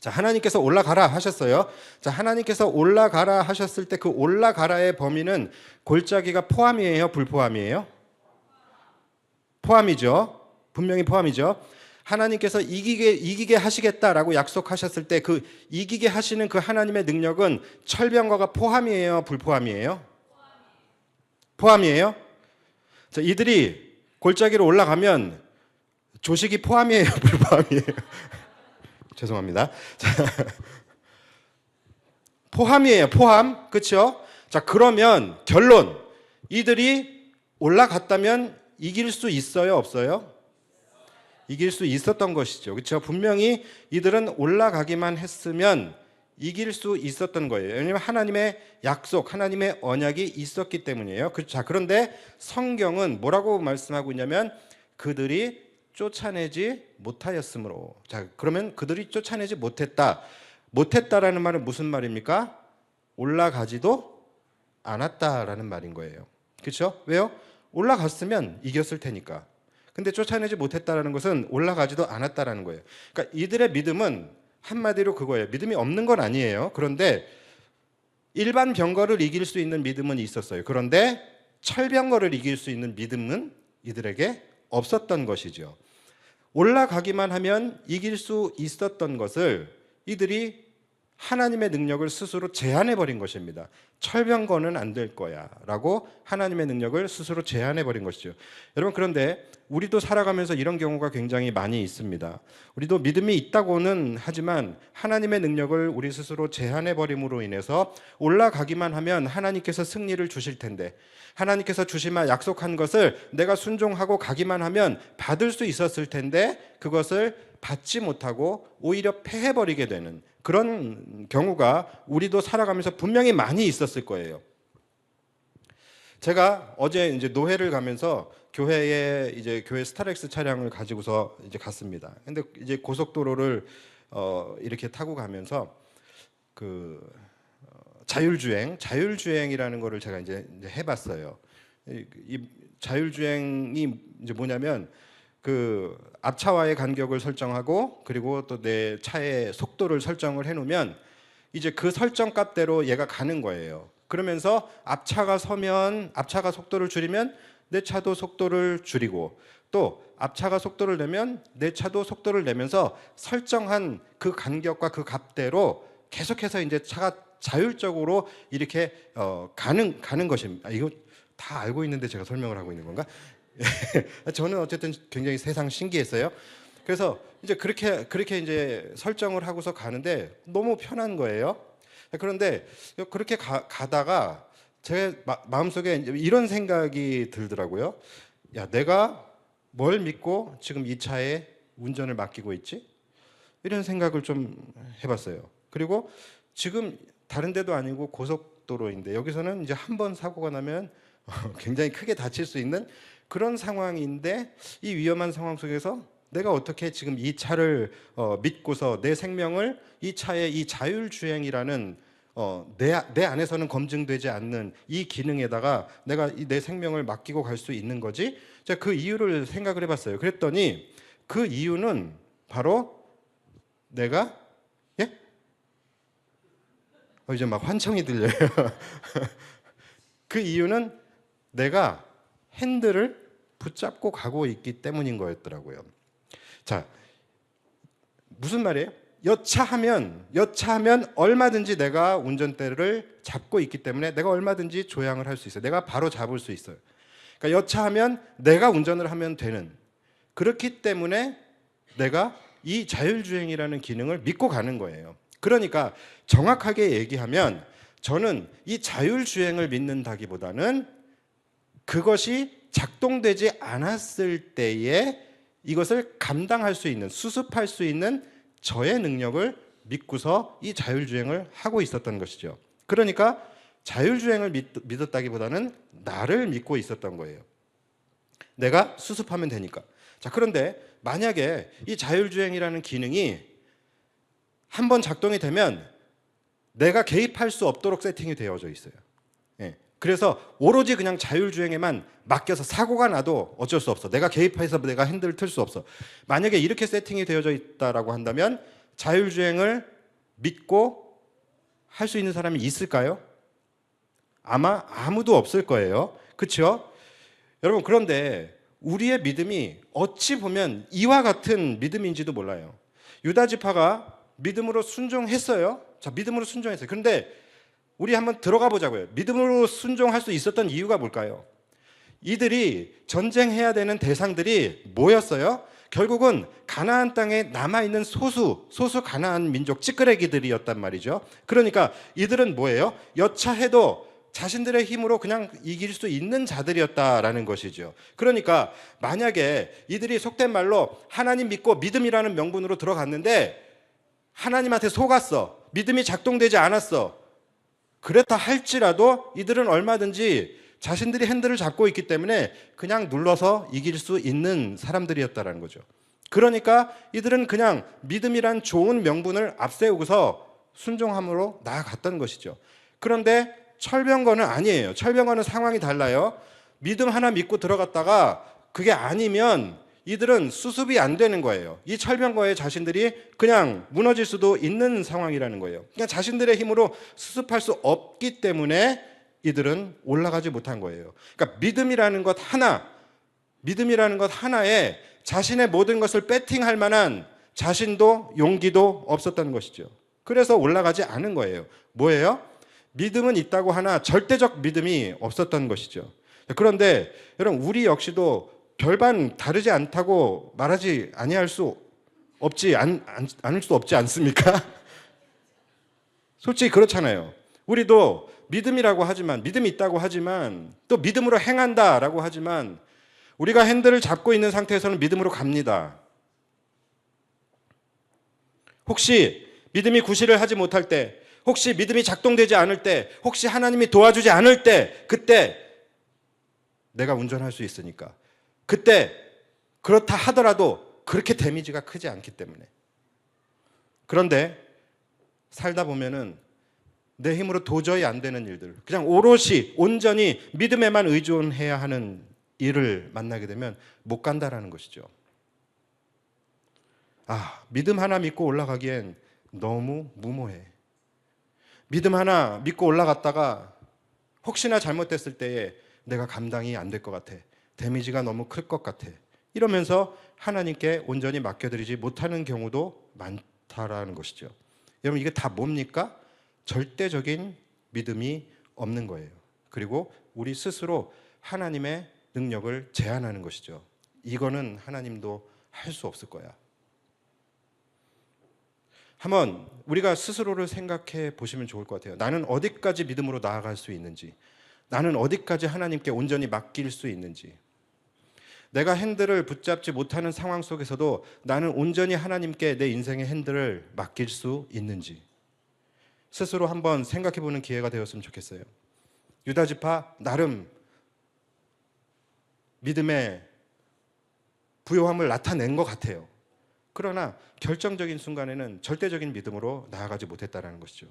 자, 하나님께서 올라가라 하셨어요. 자, 하나님께서 올라가라 하셨을 때 그 올라가라의 범위는 골짜기가 포함이에요, 불포함이에요? 포함이죠. 분명히 포함이죠. 하나님께서 이기게 하시겠다라고 약속하셨을 때 그 이기게 하시는 그 하나님의 능력은 철병거가 포함이에요, 불포함이에요? 포함이에요. 자, 이들이 골짜기로 올라가면 조식이 포함이에요, 불포함이에요? 죄송합니다. 자, 포함이에요. 포함. 그렇죠? 자, 그러면 결론. 이들이 올라갔다면 이길 수 있어요, 없어요? 이길 수 있었던 것이죠. 그렇죠? 분명히 이들은 올라가기만 했으면 이길 수 있었던 거예요. 왜냐하면 하나님의 약속, 하나님의 언약이 있었기 때문이에요. 자, 그런데 성경은 뭐라고 말씀하고 있냐면 그들이 쫓아내지 못하였으므로. 자, 그러면 그들이 쫓아내지 못했다라는 말은 무슨 말입니까? 올라가지도 않았다라는 말인 거예요. 그렇죠? 왜요? 올라갔으면 이겼을 테니까. 근데 쫓아내지 못했다라는 것은 올라가지도 않았다라는 거예요. 그러니까 이들의 믿음은 한마디로 그거예요. 믿음이 없는 건 아니에요. 그런데 일반 병거를 이길 수 있는 믿음은 있었어요. 그런데 철병거를 이길 수 있는 믿음은 이들에게 없었던 것이죠. 올라가기만 하면 이길 수 있었던 것을 이들이 하나님의 능력을 스스로 제한해 버린 것입니다. 철병거는 안 될 거야 라고 하나님의 능력을 스스로 제한해 버린 것이죠. 여러분, 그런데 우리도 살아가면서 이런 경우가 굉장히 많이 있습니다. 우리도 믿음이 있다고는 하지만 하나님의 능력을 우리 스스로 제한해 버림으로 인해서 올라가기만 하면 하나님께서 승리를 주실 텐데, 하나님께서 주시마 약속한 것을 내가 순종하고 가기만 하면 받을 수 있었을 텐데 그것을 받지 못하고 오히려 패해버리게 되는 그런 경우가 우리도 살아가면서 분명히 많이 있었을 거예요. 제가 어제 이제 노회를 가면서 교회에 이제 교회 스타렉스 차량을 가지고서 이제 갔습니다. 근데 이제 고속도로를 이렇게 타고 가면서 그 자율주행이라는 거를 제가 이제 해봤어요. 이 자율주행이 이제 뭐냐면 그 앞차와의 간격을 설정하고 그리고 또 내 차의 속도를 설정을 해놓으면 이제 그 설정값대로 얘가 가는 거예요. 그러면서 앞차가 서면 앞차가 속도를 줄이면 내 차도 속도를 줄이고 또 앞차가 속도를 내면 내 차도 속도를 내면서 설정한 그 간격과 그 값대로 계속해서 이제 차가 자율적으로 이렇게 가는 것입니다. 이거 다 알고 있는데 제가 설명을 하고 있는 건가? 저는 어쨌든 굉장히 세상 신기했어요. 그래서 이제 그렇게 이제 설정을 하고서 가는데 너무 편한 거예요. 그런데 그렇게 가다가 제 마음속에 이제 이런 생각이 들더라고요. 야, 내가 뭘 믿고 지금 이 차에 운전을 맡기고 있지? 이런 생각을 좀 해봤어요. 그리고 지금 다른 데도 아니고 고속도로인데 여기서는 이제 한 번 사고가 나면 굉장히 크게 다칠 수 있는 그런 상황인데 이 위험한 상황 속에서 내가 어떻게 지금 이 차를 믿고서 내 생명을 이 차의 이 자율주행이라는 내 안에서는 검증되지 않는 이 기능에다가 내가 내 생명을 맡기고 갈 수 있는 거지? 제가 그 이유를 생각을 해봤어요. 그랬더니 그 이유는 바로 내가 예? 이제 막 환청이 들려요. 그 이유는 내가 핸들을 붙잡고 가고 있기 때문인 거였더라고요. 자, 무슨 말이에요? 여차하면 얼마든지 내가 운전대를 잡고 있기 때문에 내가 얼마든지 조향을 할 수 있어요. 내가 바로 잡을 수 있어요. 그러니까 여차하면 내가 운전을 하면 되는, 그렇기 때문에 내가 이 자율주행이라는 기능을 믿고 가는 거예요. 그러니까 정확하게 얘기하면 저는 이 자율주행을 믿는다기보다는 그것이 작동되지 않았을 때에 이것을 감당할 수 있는, 수습할 수 있는 저의 능력을 믿고서 이 자율주행을 하고 있었던 것이죠. 그러니까 자율주행을 믿었다기보다는 나를 믿고 있었던 거예요. 내가 수습하면 되니까. 자, 그런데 만약에 이 자율주행이라는 기능이 한번 작동이 되면 내가 개입할 수 없도록 세팅이 되어져 있어요. 예. 그래서 오로지 그냥 자율주행에만 맡겨서 사고가 나도 어쩔 수 없어. 내가 개입해서 내가 핸들을 틀 수 없어. 만약에 이렇게 세팅이 되어져 있다라고 한다면 자율주행을 믿고 할 수 있는 사람이 있을까요? 아마 아무도 없을 거예요. 그렇죠? 여러분, 그런데 우리의 믿음이 어찌 보면 이와 같은 믿음인지도 몰라요. 유다 지파가 믿음으로 순종했어요. 자, 믿음으로 순종했어요. 그런데 우리 한번 들어가 보자고요. 믿음으로 순종할 수 있었던 이유가 뭘까요? 이들이 전쟁해야 되는 대상들이 뭐였어요? 결국은 가나안 땅에 남아있는 소수 가나안 민족 찌끄레기들이었단 말이죠. 그러니까 이들은 뭐예요? 여차해도 자신들의 힘으로 그냥 이길 수 있는 자들이었다라는 것이죠. 그러니까 만약에 이들이 속된 말로 하나님 믿고 믿음이라는 명분으로 들어갔는데 하나님한테 속았어. 믿음이 작동되지 않았어. 그렇다 할지라도 이들은 얼마든지 자신들이 핸들을 잡고 있기 때문에 그냥 눌러서 이길 수 있는 사람들이었다라는 거죠. 그러니까 이들은 그냥 믿음이란 좋은 명분을 앞세우고서 순종함으로 나아갔던 것이죠. 그런데 철병거는 아니에요. 철병거는 상황이 달라요. 믿음 하나 믿고 들어갔다가 그게 아니면 이들은 수습이 안 되는 거예요. 이 철병거에 자신들이 그냥 무너질 수도 있는 상황이라는 거예요. 그냥 자신들의 힘으로 수습할 수 없기 때문에 이들은 올라가지 못한 거예요. 그러니까 믿음이라는 것 하나에 자신의 모든 것을 배팅할 만한 자신도 용기도 없었던 것이죠. 그래서 올라가지 않은 거예요. 뭐예요? 믿음은 있다고 하나 절대적 믿음이 없었던 것이죠. 그런데 여러분, 우리 역시도 별반 다르지 않다고 말하지 아니할 수 없지 않을 수 없지 않습니까? 솔직히 그렇잖아요. 우리도 믿음이라고 하지만, 믿음이 있다고 하지만, 또 믿음으로 행한다라고 하지만 우리가 핸들을 잡고 있는 상태에서는 믿음으로 갑니다. 혹시 믿음이 구실을 하지 못할 때, 혹시 믿음이 작동되지 않을 때, 혹시 하나님이 도와주지 않을 때, 그때 내가 운전할 수 있으니까, 그때 그렇다 하더라도 그렇게 데미지가 크지 않기 때문에. 그런데 살다 보면은 내 힘으로 도저히 안 되는 일들, 그냥 오롯이 온전히 믿음에만 의존해야 하는 일을 만나게 되면 못 간다라는 것이죠. 믿음 하나 믿고 올라가기엔 너무 무모해. 믿음 하나 믿고 올라갔다가 혹시나 잘못됐을 때에 내가 감당이 안 될 것 같아. 데미지가 너무 클 것 같아. 이러면서 하나님께 온전히 맡겨드리지 못하는 경우도 많다라는 것이죠. 여러분, 이게 다 뭡니까? 절대적인 믿음이 없는 거예요. 그리고 우리 스스로 하나님의 능력을 제한하는 것이죠. 이거는 하나님도 할 수 없을 거야. 한번 우리가 스스로를 생각해 보시면 좋을 것 같아요. 나는 어디까지 믿음으로 나아갈 수 있는지, 나는 어디까지 하나님께 온전히 맡길 수 있는지, 내가 핸들을 붙잡지 못하는 상황 속에서도 나는 온전히 하나님께 내 인생의 핸들을 맡길 수 있는지 스스로 한번 생각해 보는 기회가 되었으면 좋겠어요. 유다 지파 나름 믿음의 부요함을 나타낸 것 같아요. 그러나 결정적인 순간에는 절대적인 믿음으로 나아가지 못했다는 것이죠.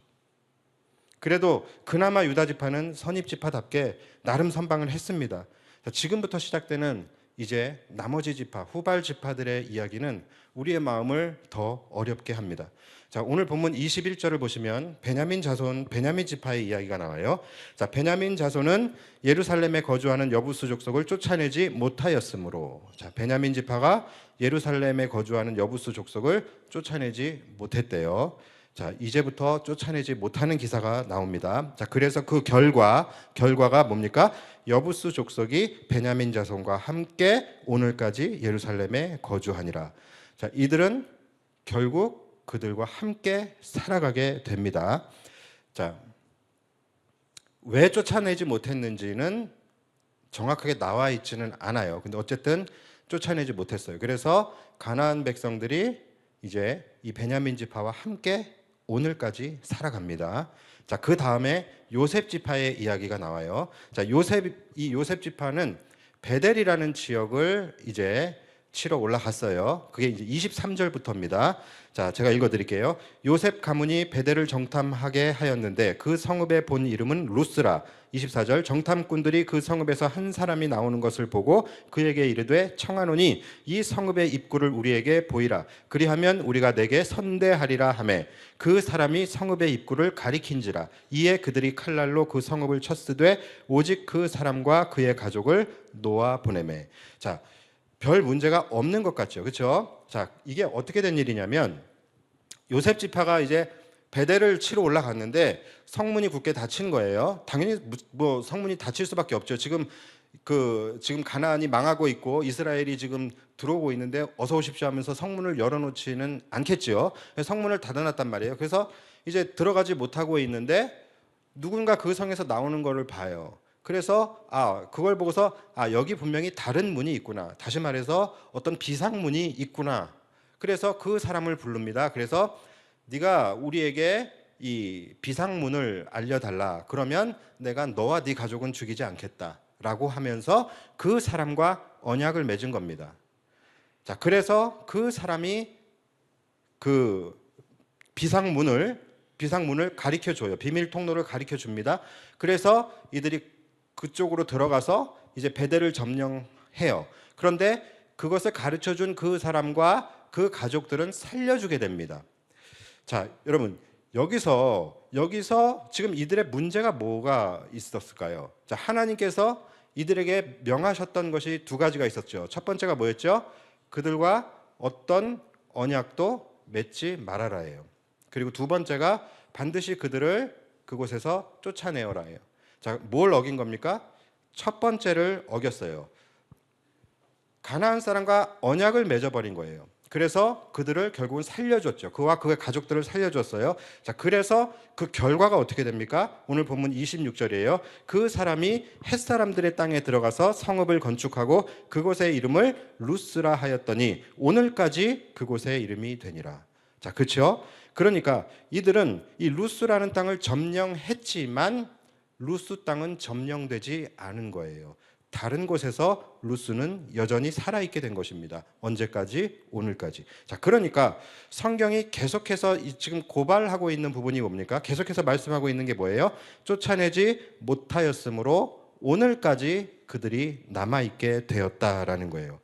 그래도 그나마 유다 지파는 선입 지파답게 나름 선방을 했습니다. 지금부터 시작되는 이제 나머지 지파, 후발 지파들의 이야기는 우리의 마음을 더 어렵게 합니다. 자, 오늘 본문 21절을 보시면 베냐민 자손, 베냐민 지파의 이야기가 나와요. 자, 베냐민 자손은 예루살렘에 거주하는 여부수 족속을 쫓아내지 못하였으므로, 자, 베냐민 지파가 예루살렘에 거주하는 여부수 족속을 쫓아내지 못했대요. 자, 이제부터 쫓아내지 못하는 기사가 나옵니다. 자, 그래서 그 결과가 뭡니까? 여부수 족속이 베냐민 자손과 함께 오늘까지 예루살렘에 거주하니라. 자, 이들은 결국 그들과 함께 살아가게 됩니다. 자, 왜 쫓아내지 못했는지는 정확하게 나와 있지는 않아요. 근데 어쨌든 쫓아내지 못했어요. 그래서 가나안 백성들이 이제 이 베냐민 지파와 함께 오늘까지 살아갑니다. 자, 그 다음에 요셉 지파의 이야기가 나와요. 자, 이 요셉 지파는 베델이라는 지역을 이제 치러 올라갔어요. 그게 이제 23절부터입니다. 자, 제가 읽어드릴게요. 요셉 가문이 베델을 정탐하게 하였는데 그 성읍의 본 이름은 루스라. 24절, 정탐꾼들이 그 성읍에서 한 사람이 나오는 것을 보고 그에게 이르되 청하노니 이 성읍의 입구를 우리에게 보이라. 그리하면 우리가 내게 선대하리라 하매 그 사람이 성읍의 입구를 가리킨지라. 이에 그들이 칼날로 그 성읍을 쳤으되 오직 그 사람과 그의 가족을 놓아 보내매. 자, 별 문제가 없는 것 같죠, 그렇죠? 자, 이게 어떻게 된 일이냐면 요셉 지파가 이제 베델을 치러 올라갔는데 성문이 굳게 닫힌 거예요. 당연히 뭐 성문이 닫힐 수밖에 없죠. 지금 가나안이 망하고 있고 이스라엘이 지금 들어오고 있는데 어서 오십시오 하면서 성문을 열어놓지는 않겠죠. 성문을 닫아놨단 말이에요. 그래서 이제 들어가지 못하고 있는데 누군가 그 성에서 나오는 거를 봐요. 그래서 그걸 보고서 여기 분명히 다른 문이 있구나. 다시 말해서 어떤 비상문이 있구나. 그래서 그 사람을 부릅니다. 그래서 네가 우리에게 이 비상문을 알려달라. 그러면 내가 너와 네 가족은 죽이지 않겠다라고 하면서 그 사람과 언약을 맺은 겁니다. 자, 그래서 그 사람이 그 비상문을 가리켜 줘요. 비밀 통로를 가리켜 줍니다. 그래서 이들이 그쪽으로 들어가서 이제 베델을 점령해요. 그런데 그것을 가르쳐 준 그 사람과 그 가족들은 살려주게 됩니다. 자, 여러분, 여기서 지금 이들의 문제가 뭐가 있었을까요? 자, 하나님께서 이들에게 명하셨던 것이 두 가지가 있었죠. 첫 번째가 뭐였죠? 그들과 어떤 언약도 맺지 말아라예요. 그리고 두 번째가 반드시 그들을 그곳에서 쫓아내어라예요. 자, 뭘 어긴 겁니까? 첫 번째를 어겼어요. 가나안 사람과 언약을 맺어버린 거예요. 그래서 그들을 결국은 살려줬죠. 그와 그의 가족들을 살려줬어요. 자, 그래서 그 결과가 어떻게 됩니까? 오늘 본문 26절이에요. 그 사람이 햇사람들의 땅에 들어가서 성읍을 건축하고 그곳의 이름을 루스라 하였더니 오늘까지 그곳의 이름이 되니라. 자, 그렇죠? 그러니까 이들은 이 루스라는 땅을 점령했지만 루스 땅은 점령되지 않은 거예요. 다른 곳에서 루스는 여전히 살아있게 된 것입니다. 언제까지? 오늘까지. 자, 그러니까 성경이 계속해서 지금 고발하고 있는 부분이 뭡니까? 계속해서 말씀하고 있는 게 뭐예요? 쫓아내지 못하였으므로 오늘까지 그들이 남아있게 되었다라는 거예요.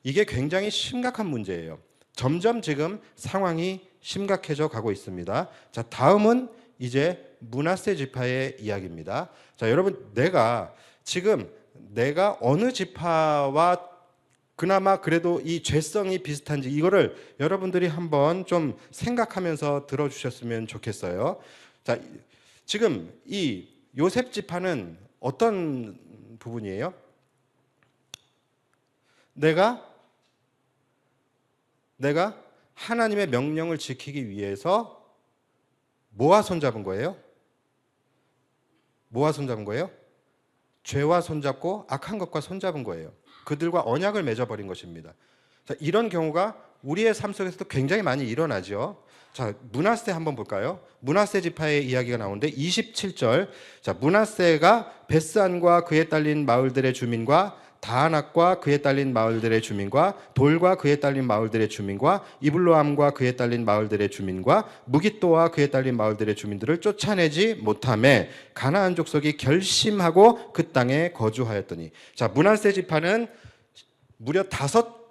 이게 굉장히 심각한 문제예요. 점점 지금 상황이 심각해져 가고 있습니다. 자, 다음은 이제 므낫세 지파의 이야기입니다. 자, 여러분, 내가 어느 지파와 그나마 그래도 이 죄성이 비슷한지 이거를 여러분들이 한번 좀 생각하면서 들어주셨으면 좋겠어요. 자, 지금 이 요셉 지파는 어떤 부분이에요? 내가 하나님의 명령을 지키기 위해서 뭐와 손잡은 거예요? 뭐와 손잡은 거예요? 죄와 손잡고 악한 것과 손잡은 거예요. 그들과 언약을 맺어버린 것입니다. 자, 이런 경우가 우리의 삶 속에서도 굉장히 많이 일어나죠. 자, 므낫세 한번 볼까요? 므낫세 지파의 이야기가 나오는데 27절. 자, 므낫세가 베스안과 그에 딸린 마을들의 주민과 다하낙과 그에 딸린 마을들의 주민과 돌과 그에 딸린 마을들의 주민과 이블로암과 그에 딸린 마을들의 주민과 무깃도와 그에 딸린 마을들의 주민들을 쫓아내지 못하매 가나안 족속이 결심하고 그 땅에 거주하였더니. 자, 므낫세 지파는 무려 다섯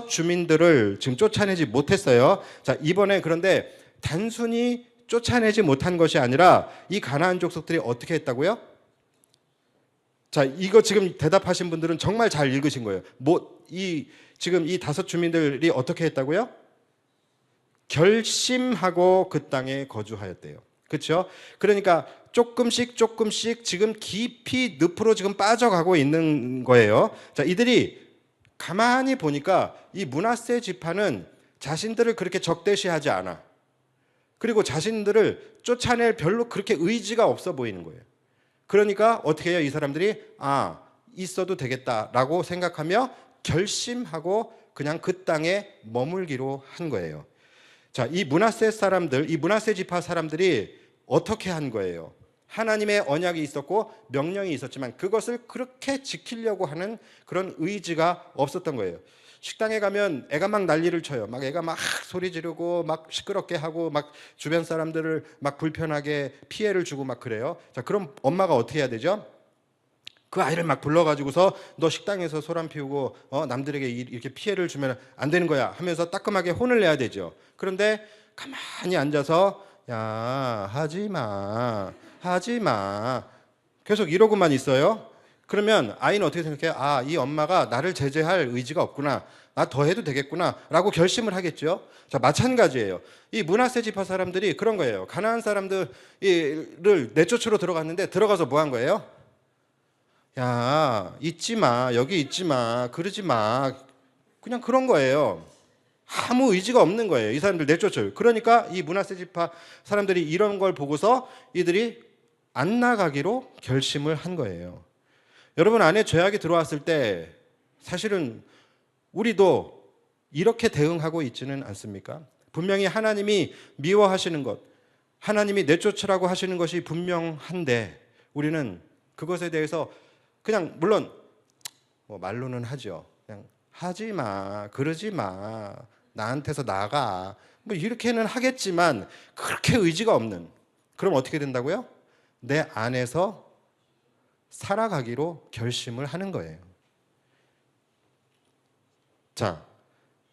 주민들을 지금 쫓아내지 못했어요. 자, 이번에 그런데 단순히 쫓아내지 못한 것이 아니라 이 가나안 족속들이 어떻게 했다고요? 자, 이거 지금 대답하신 분들은 정말 잘 읽으신 거예요. 지금 이 다섯 주민들이 어떻게 했다고요? 결심하고 그 땅에 거주하였대요. 그렇죠? 그러니까 조금씩 지금 깊이 늪으로 지금 빠져가고 있는 거예요. 자, 이들이 가만히 보니까 이 므낫세 지파는 자신들을 그렇게 적대시하지 않아. 그리고 자신들을 쫓아낼 별로 그렇게 의지가 없어 보이는 거예요. 그러니까 어떻게 해요? 이 사람들이 있어도 되겠다라고 생각하며 결심하고 그냥 그 땅에 머물기로 한 거예요. 자, 이 므낫세 사람들, 이 므낫세 지파 사람들이 어떻게 한 거예요? 하나님의 언약이 있었고 명령이 있었지만 그것을 그렇게 지키려고 하는 그런 의지가 없었던 거예요. 식당에 가면 애가 막 난리를 쳐요. 막 애가 막 소리 지르고 막 시끄럽게 하고 막 주변 사람들을 막 불편하게 피해를 주고 막 그래요. 자, 그럼 엄마가 어떻게 해야 되죠? 그 아이를 막 불러가지고서 너 식당에서 소란 피우고 남들에게 이렇게 피해를 주면 안 되는 거야 하면서 따끔하게 혼을 내야 되죠. 그런데 가만히 앉아서 야, 하지 마. 계속 이러고만 있어요. 그러면 아이는 어떻게 생각해요? 이 엄마가 나를 제재할 의지가 없구나. 나 더 해도 되겠구나. 라고 결심을 하겠죠. 자, 마찬가지예요. 이 므낫세 지파 사람들이 그런 거예요. 가나안 사람들을 내쫓으러 들어갔는데 들어가서 뭐 한 거예요? 야, 있지 마. 여기 있지 마. 그러지 마. 그냥 그런 거예요. 아무 의지가 없는 거예요. 이 사람들 내쫓아요. 그러니까 이 므낫세 지파 사람들이 이런 걸 보고서 이들이 안 나가기로 결심을 한 거예요. 여러분 안에 죄악이 들어왔을 때 사실은 우리도 이렇게 대응하고 있지는 않습니까? 분명히 하나님이 미워하시는 것, 하나님이 내쫓으라고 하시는 것이 분명한데 우리는 그것에 대해서 그냥 물론 말로는 하죠. 그냥 하지 마, 그러지 마, 나한테서 나가 이렇게는 하겠지만 그렇게 의지가 없는. 그럼 어떻게 된다고요? 내 안에서 살아가기로 결심을 하는 거예요. 자,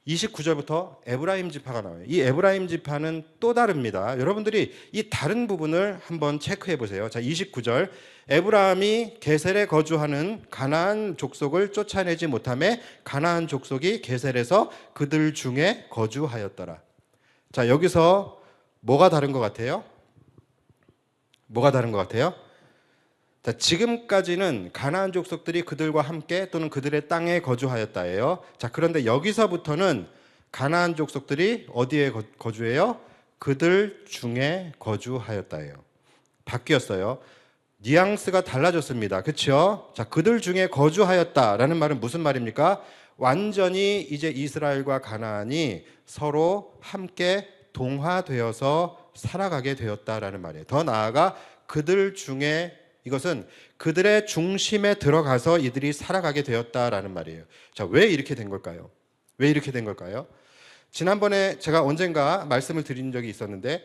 29절부터 에브라임 지파가 나와요. 이 에브라임 지파는 또 다릅니다. 여러분들이 이 다른 부분을 한번 체크해 보세요. 자, 29절. 에브라임이 게셀에 거주하는 가나안 족속을 쫓아내지 못하매 가나안 족속이 게셀에서 그들 중에 거주하였더라. 자, 여기서 뭐가 다른 것 같아요? 뭐가 다른 것 같아요? 자, 지금까지는 가나안 족속들이 그들과 함께 또는 그들의 땅에 거주하였다예요. 자, 그런데 여기서부터는 가나안 족속들이 어디에 거주해요? 그들 중에 거주하였다예요. 바뀌었어요. 뉘앙스가 달라졌습니다. 그렇죠? 자, 그들 중에 거주하였다라는 말은 무슨 말입니까? 완전히 이제 이스라엘과 가나안이 서로 함께 동화되어서 살아가게 되었다라는 말이에요. 더 나아가 그들 중에 이것은 그들의 중심에 들어가서 이들이 살아가게 되었다라는 말이에요. 자, 왜 이렇게 된 걸까요? 왜 이렇게 된 걸까요? 지난번에 제가 언젠가 말씀을 드린 적이 있었는데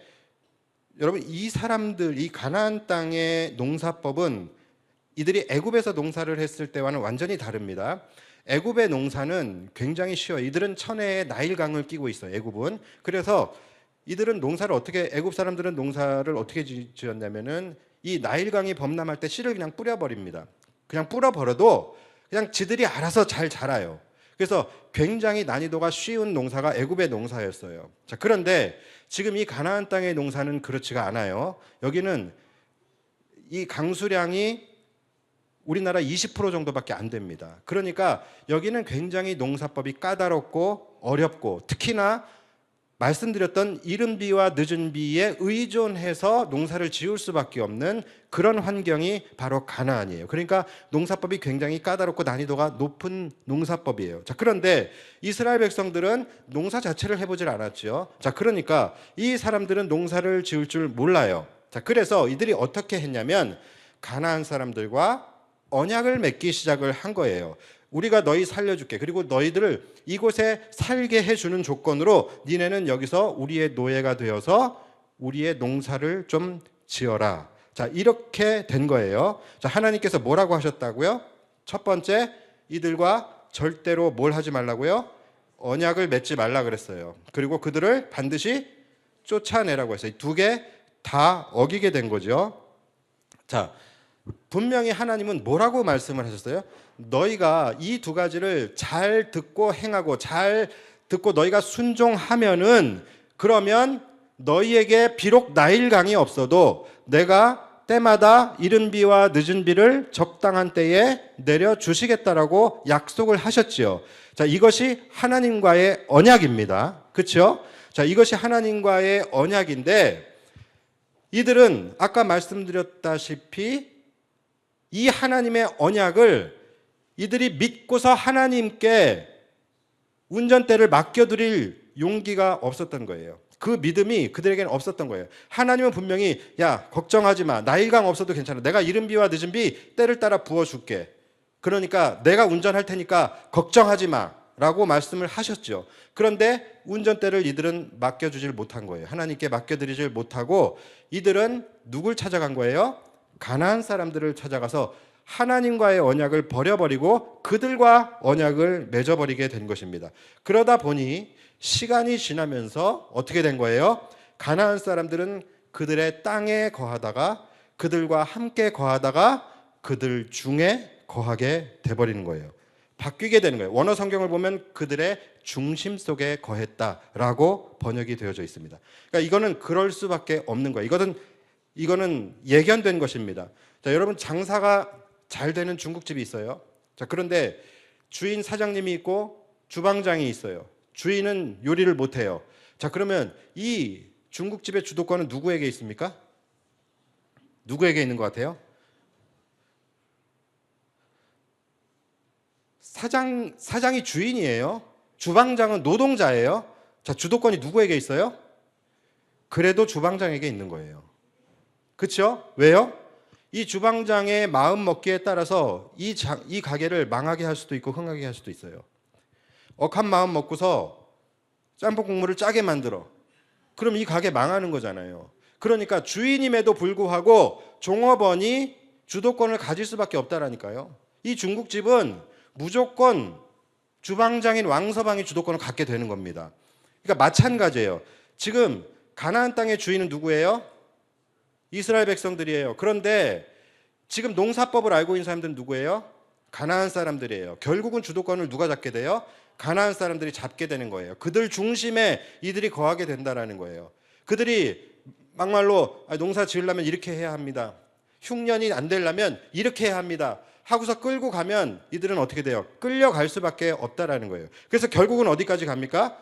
여러분 이 사람들, 이 가나안 땅의 농사법은 이들이 애굽에서 농사를 했을 때와는 완전히 다릅니다. 애굽의 농사는 굉장히 쉬워요. 이들은 천혜에 나일강을 끼고 있어요. 애굽은. 그래서 이들은 농사를 어떻게 애굽 사람들은 농사를 어떻게 지었냐면은 이 나일강이 범람할 때 씨를 그냥 뿌려버립니다. 그냥 뿌려버려도 그냥 지들이 알아서 잘 자라요. 그래서 굉장히 난이도가 쉬운 농사가 애굽의 농사였어요. 자, 그런데 지금 이 가나안 땅의 농사는 그렇지가 않아요. 여기는 이 강수량이 우리나라 20% 정도밖에 안 됩니다. 그러니까 여기는 굉장히 농사법이 까다롭고 어렵고 특히나 말씀드렸던 이른 비와 늦은 비에 의존해서 농사를 지을 수밖에 없는 그런 환경이 바로 가나안이에요. 그러니까 농사법이 굉장히 까다롭고 난이도가 높은 농사법이에요. 자, 그런데 이스라엘 백성들은 농사 자체를 해보질 않았죠. 자, 그러니까 이 사람들은 농사를 지을 줄 몰라요. 자, 그래서 이들이 어떻게 했냐면 가나안 사람들과 언약을 맺기 시작을 한 거예요. 우리가 너희 살려줄게. 그리고 너희들을 이곳에 살게 해주는 조건으로 니네는 여기서 우리의 노예가 되어서 우리의 농사를 좀 지어라. 자, 이렇게 된 거예요. 자, 하나님께서 뭐라고 하셨다고요? 첫 번째, 이들과 절대로 뭘 하지 말라고요? 언약을 맺지 말라 그랬어요. 그리고 그들을 반드시 쫓아내라고 했어요. 두 개 다 어기게 된 거죠. 자, 분명히 하나님은 뭐라고 말씀을 하셨어요? 너희가 이 두 가지를 잘 듣고 행하고 잘 듣고 너희가 순종하면은 그러면 너희에게 비록 나일강이 없어도 내가 때마다 이른 비와 늦은 비를 적당한 때에 내려 주시겠다라고 약속을 하셨지요. 자, 이것이 하나님과의 언약입니다. 그렇죠? 자, 이것이 하나님과의 언약인데 이들은 아까 말씀드렸다시피 이 하나님의 언약을 이들이 믿고서 하나님께 운전대를 맡겨드릴 용기가 없었던 거예요. 그 믿음이 그들에게는 없었던 거예요. 하나님은 분명히 야, 걱정하지 마. 나일강 없어도 괜찮아. 내가 이른 비와 늦은 비 때를 따라 부어줄게. 그러니까 내가 운전할 테니까 걱정하지 마 라고 말씀을 하셨죠. 그런데 운전대를 이들은 맡겨주질 못한 거예요. 하나님께 맡겨드리질 못하고 이들은 누굴 찾아간 거예요? 가나안 사람들을 찾아가서 하나님과의 언약을 버려버리고 그들과 언약을 맺어버리게 된 것입니다. 그러다 보니 시간이 지나면서 어떻게 된 거예요? 가나안 사람들은 그들의 땅에 거하다가 그들과 함께 거하다가 그들 중에 거하게 돼버리는 거예요. 바뀌게 되는 거예요. 원어 성경을 보면 그들의 중심 속에 거했다라고 번역이 되어져 있습니다. 그러니까 이거는 그럴 수밖에 없는 거예요. 이거는 예견된 것입니다. 자, 여러분 장사가 잘 되는 중국집이 있어요. 자, 그런데 주인 사장님이 있고 주방장이 있어요. 주인은 요리를 못해요. 자, 그러면 이 중국집의 주도권은 누구에게 있습니까? 누구에게 있는 것 같아요? 사장이 주인이에요. 주방장은 노동자예요. 자, 주도권이 누구에게 있어요? 그래도 주방장에게 있는 거예요. 그렇죠? 왜요? 이 주방장의 마음 먹기에 따라서 이 가게를 망하게 할 수도 있고 흥하게 할 수도 있어요. 억한 마음 먹고서 짬뽕 국물을 짜게 만들어. 그럼 이 가게 망하는 거잖아요. 그러니까 주인임에도 불구하고 종업원이 주도권을 가질 수밖에 없다라니까요. 이 중국집은 무조건 주방장인 왕서방이 주도권을 갖게 되는 겁니다. 그러니까 마찬가지예요. 지금 가나안 땅의 주인은 누구예요? 이스라엘 백성들이에요. 그런데 지금 농사법을 알고 있는 사람들은 누구예요? 가나안 사람들이에요. 결국은 주도권을 누가 잡게 돼요? 가나안 사람들이 잡게 되는 거예요. 그들 중심에 이들이 거하게 된다라는 거예요. 그들이 막말로 농사 지으려면 이렇게 해야 합니다. 흉년이 안 되려면 이렇게 해야 합니다. 하고서 끌고 가면 이들은 어떻게 돼요? 끌려갈 수밖에 없다라는 거예요. 그래서 결국은 어디까지 갑니까?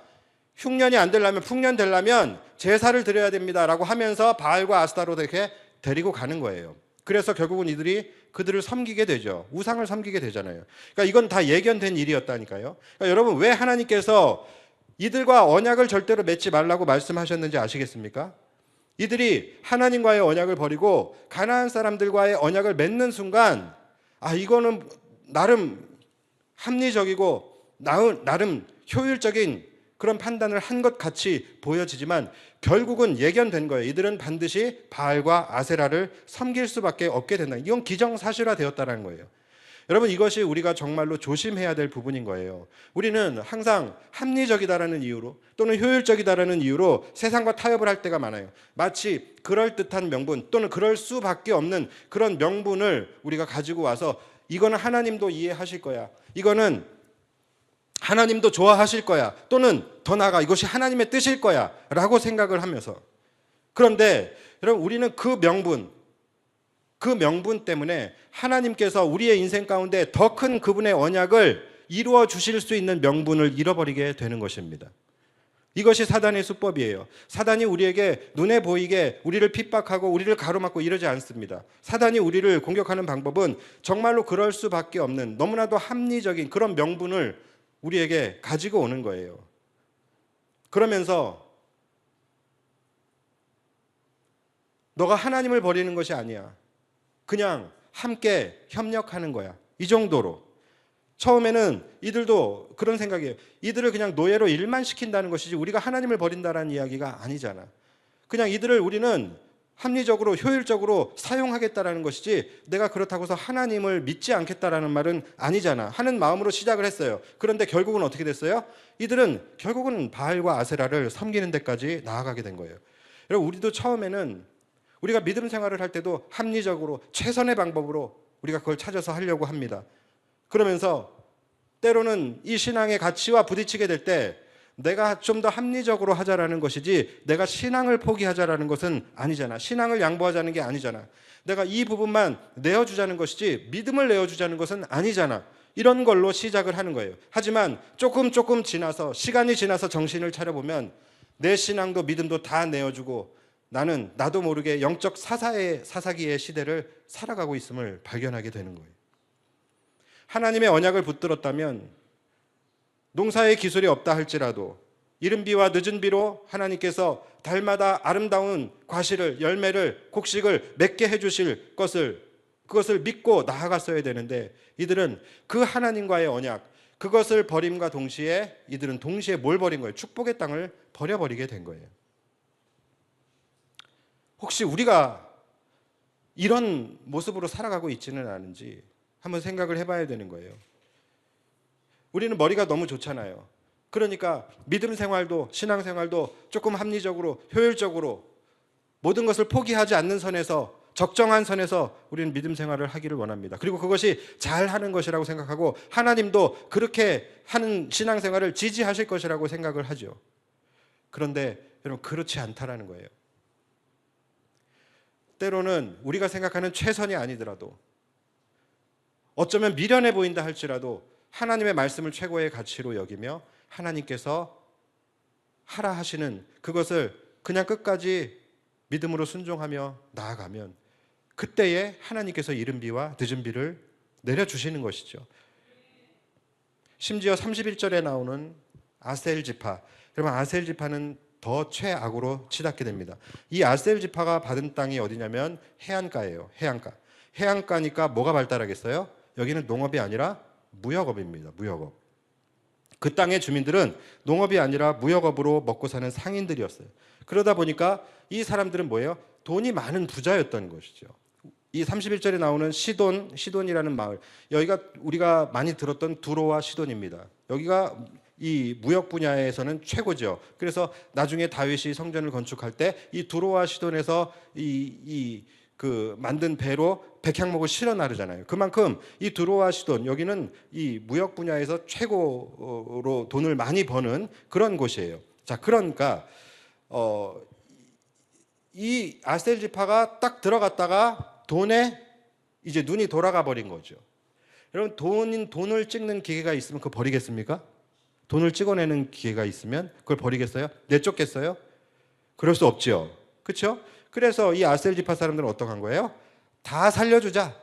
흉년이 안 되려면 풍년 되려면 제사를 드려야 됩니다라고 하면서 바알과 아스타로 이렇게 데리고 가는 거예요. 그래서 결국은 이들이 그들을 섬기게 되죠. 우상을 섬기게 되잖아요. 그러니까 이건 다 예견된 일이었다니까요. 그러니까 여러분 왜 하나님께서 이들과 언약을 절대로 맺지 말라고 말씀하셨는지 아시겠습니까? 이들이 하나님과의 언약을 버리고 가나안 사람들과의 언약을 맺는 순간 이거는 나름 합리적이고 나름 효율적인 그런 판단을 한 것 같이 보여지지만 결국은 예견된 거예요. 이들은 반드시 바알과 아세라를 섬길 수밖에 없게 된다. 이건 기정사실화 되었다는 거예요. 여러분 이것이 우리가 정말로 조심해야 될 부분인 거예요. 우리는 항상 합리적이다라는 이유로 또는 효율적이다라는 이유로 세상과 타협을 할 때가 많아요. 마치 그럴듯한 명분 또는 그럴 수밖에 없는 그런 명분을 우리가 가지고 와서 이거는 하나님도 이해하실 거야. 이거는 하나님도 좋아하실 거야. 또는 더 나아가 이것이 하나님의 뜻일 거야 라고 생각을 하면서 그런데 여러분 우리는 그 명분 때문에 하나님께서 우리의 인생 가운데 더 큰 그분의 언약을 이루어 주실 수 있는 명분을 잃어버리게 되는 것입니다. 이것이 사단의 수법이에요. 사단이 우리에게 눈에 보이게 우리를 핍박하고 우리를 가로막고 이러지 않습니다. 사단이 우리를 공격하는 방법은 정말로 그럴 수밖에 없는 너무나도 합리적인 그런 명분을 우리에게 가지고 오는 거예요. 그러면서 너가 하나님을 버리는 것이 아니야. 그냥 함께 협력하는 거야. 이 정도로. 처음에는 이들도 그런 생각이에요. 이들을 그냥 노예로 일만 시킨다는 것이지 우리가 하나님을 버린다는 이야기가 아니잖아. 그냥 이들을 우리는 합리적으로 효율적으로 사용하겠다라는 것이지 내가 그렇다고 해서 하나님을 믿지 않겠다라는 말은 아니잖아. 하는 마음으로 시작을 했어요. 그런데 결국은 어떻게 됐어요? 이들은 결국은 바알과 아세라를 섬기는 데까지 나아가게 된 거예요. 여러분, 우리도 처음에는 우리가 믿음 생활을 할 때도 합리적으로 최선의 방법으로 우리가 그걸 찾아서 하려고 합니다. 그러면서 때로는 이 신앙의 가치와 부딪히게 될 때 내가 좀 더 합리적으로 하자라는 것이지 내가 신앙을 포기하자라는 것은 아니잖아. 신앙을 양보하자는 게 아니잖아. 내가 이 부분만 내어주자는 것이지 믿음을 내어주자는 것은 아니잖아. 이런 걸로 시작을 하는 거예요. 하지만 조금 지나서 시간이 지나서 정신을 차려보면 내 신앙도 믿음도 다 내어주고 나도 모르게 영적 사사기의 시대를 살아가고 있음을 발견하게 되는 거예요. 하나님의 언약을 붙들었다면 농사의 기술이 없다 할지라도 이른 비와 늦은 비로 하나님께서 달마다 아름다운 과실을, 열매를, 곡식을 맺게 해주실 그것을 믿고 나아갔어야 되는데 이들은 그 하나님과의 언약, 그것을 버림과 동시에 이들은 동시에 뭘 버린 거예요? 축복의 땅을 버려버리게 된 거예요. 혹시 우리가 이런 모습으로 살아가고 있지는 않은지 한번 생각을 해봐야 되는 거예요. 우리는 머리가 너무 좋잖아요. 그러니까 믿음 생활도 신앙 생활도 조금 합리적으로 효율적으로 모든 것을 포기하지 않는 선에서 적정한 선에서 우리는 믿음 생활을 하기를 원합니다. 그리고 그것이 잘하는 것이라고 생각하고 하나님도 그렇게 하는 신앙 생활을 지지하실 것이라고 생각을 하죠. 그런데 여러분 그렇지 않다라는 거예요. 때로는 우리가 생각하는 최선이 아니더라도 어쩌면 미련해 보인다 할지라도 하나님의 말씀을 최고의 가치로 여기며 하나님께서 하라 하시는 그것을 그냥 끝까지 믿음으로 순종하며 나아가면 그때에 하나님께서 이른 비와 늦은 비를 내려주시는 것이죠. 심지어 31절에 나오는 아셀 지파, 여러분 아셀 지파는 더 최악으로 치닫게 됩니다. 이 아셀 지파가 받은 땅이 어디냐면 해안가예요. 해안가니까 뭐가 발달하겠어요? 여기는 농업이 아니라 무역업입니다. 무역업. 그 땅의 주민들은 농업이 아니라 무역업으로 먹고 사는 상인들이었어요. 그러다 보니까 이 사람들은 뭐예요? 돈이 많은 부자였던 것이죠. 이 31절에 나오는 시돈이라는 마을, 여기가 우리가 많이 들었던 두로와 시돈입니다. 여기가 이 무역 분야에서는 최고죠. 그래서 나중에 다윗이 성전을 건축할 때 이 두로와 시돈에서 그 만든 배로 백향목을 실어 나르잖아요. 그만큼 이 두로와 시돈 여기는 이 무역 분야에서 최고로 돈을 많이 버는 그런 곳이에요. 자, 그러니까 이 아셀 지파가 딱 들어갔다가 돈에 이제 눈이 돌아가 버린 거죠. 여러분 돈을 찍는 기계가 있으면 그거 버리겠습니까? 돈을 찍어내는 기계가 있으면 그걸 버리겠어요? 내쫓겠어요? 그럴 수 없죠. 그렇죠? 그래서 이 아셀 지파 사람들은 어떻게 한 거예요? 다 살려주자.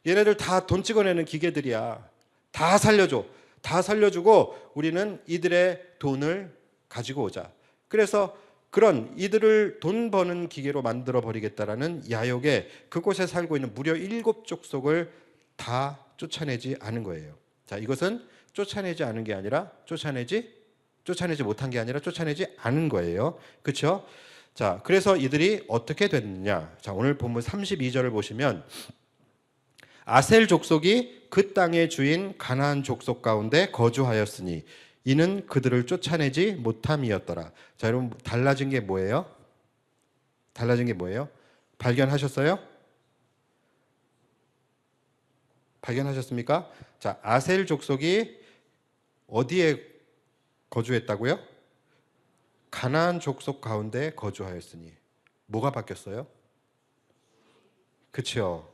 얘네들 다 돈 찍어내는 기계들이야. 다 살려줘. 다 살려주고 우리는 이들의 돈을 가지고 오자. 그래서 그런 이들을 돈 버는 기계로 만들어 버리겠다라는 야욕에 그곳에 살고 있는 무려 7족속을 다 쫓아내지 않은 거예요. 자, 이것은 쫓아내지 않은 게 아니라 쫓아내지 못한 게 아니라 쫓아내지 않은 거예요. 그렇죠? 자, 그래서 이들이 어떻게 됐느냐? 자, 오늘 본문 32절을 보시면 아셀 족속이 그 땅의 주인 가나안 족속 가운데 거주하였으니 이는 그들을 쫓아내지 못함이었더라. 자, 여러분 달라진 게 뭐예요? 발견하셨어요? 발견하셨습니까? 자, 아셀 족속이 어디에 거주했다고요? 가나안 족속 가운데 거주하였으니 뭐가 바뀌었어요? 그렇죠.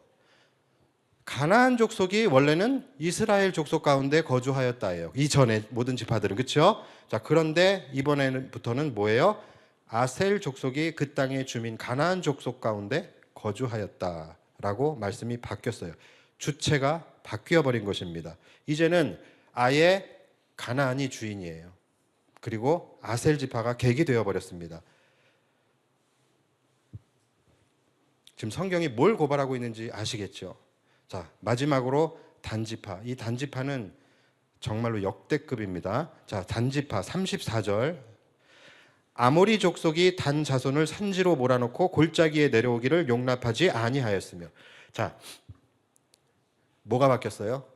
가나안 족속이 원래는 이스라엘 족속 가운데 거주하였다예요. 이전에 모든 지파들은, 그렇죠? 자, 그런데 이번에부터는 뭐예요? 아셀 족속이 그 땅의 주민 가나안 족속 가운데 거주하였다라고 말씀이 바뀌었어요. 주체가 바뀌어 버린 것입니다. 이제는 아예 가나안이 주인이에요. 그리고 아셀 지파가 객이 되어 버렸습니다. 지금 성경이 뭘 고발하고 있는지 아시겠죠? 자, 마지막으로 단지파. 이 단지파는 정말로 역대급입니다. 자, 단지파 34절. 아모리 족속이 단 자손을 산지로 몰아넣고 골짜기에 내려오기를 용납하지 아니하였으며. 자, 뭐가 바뀌었어요?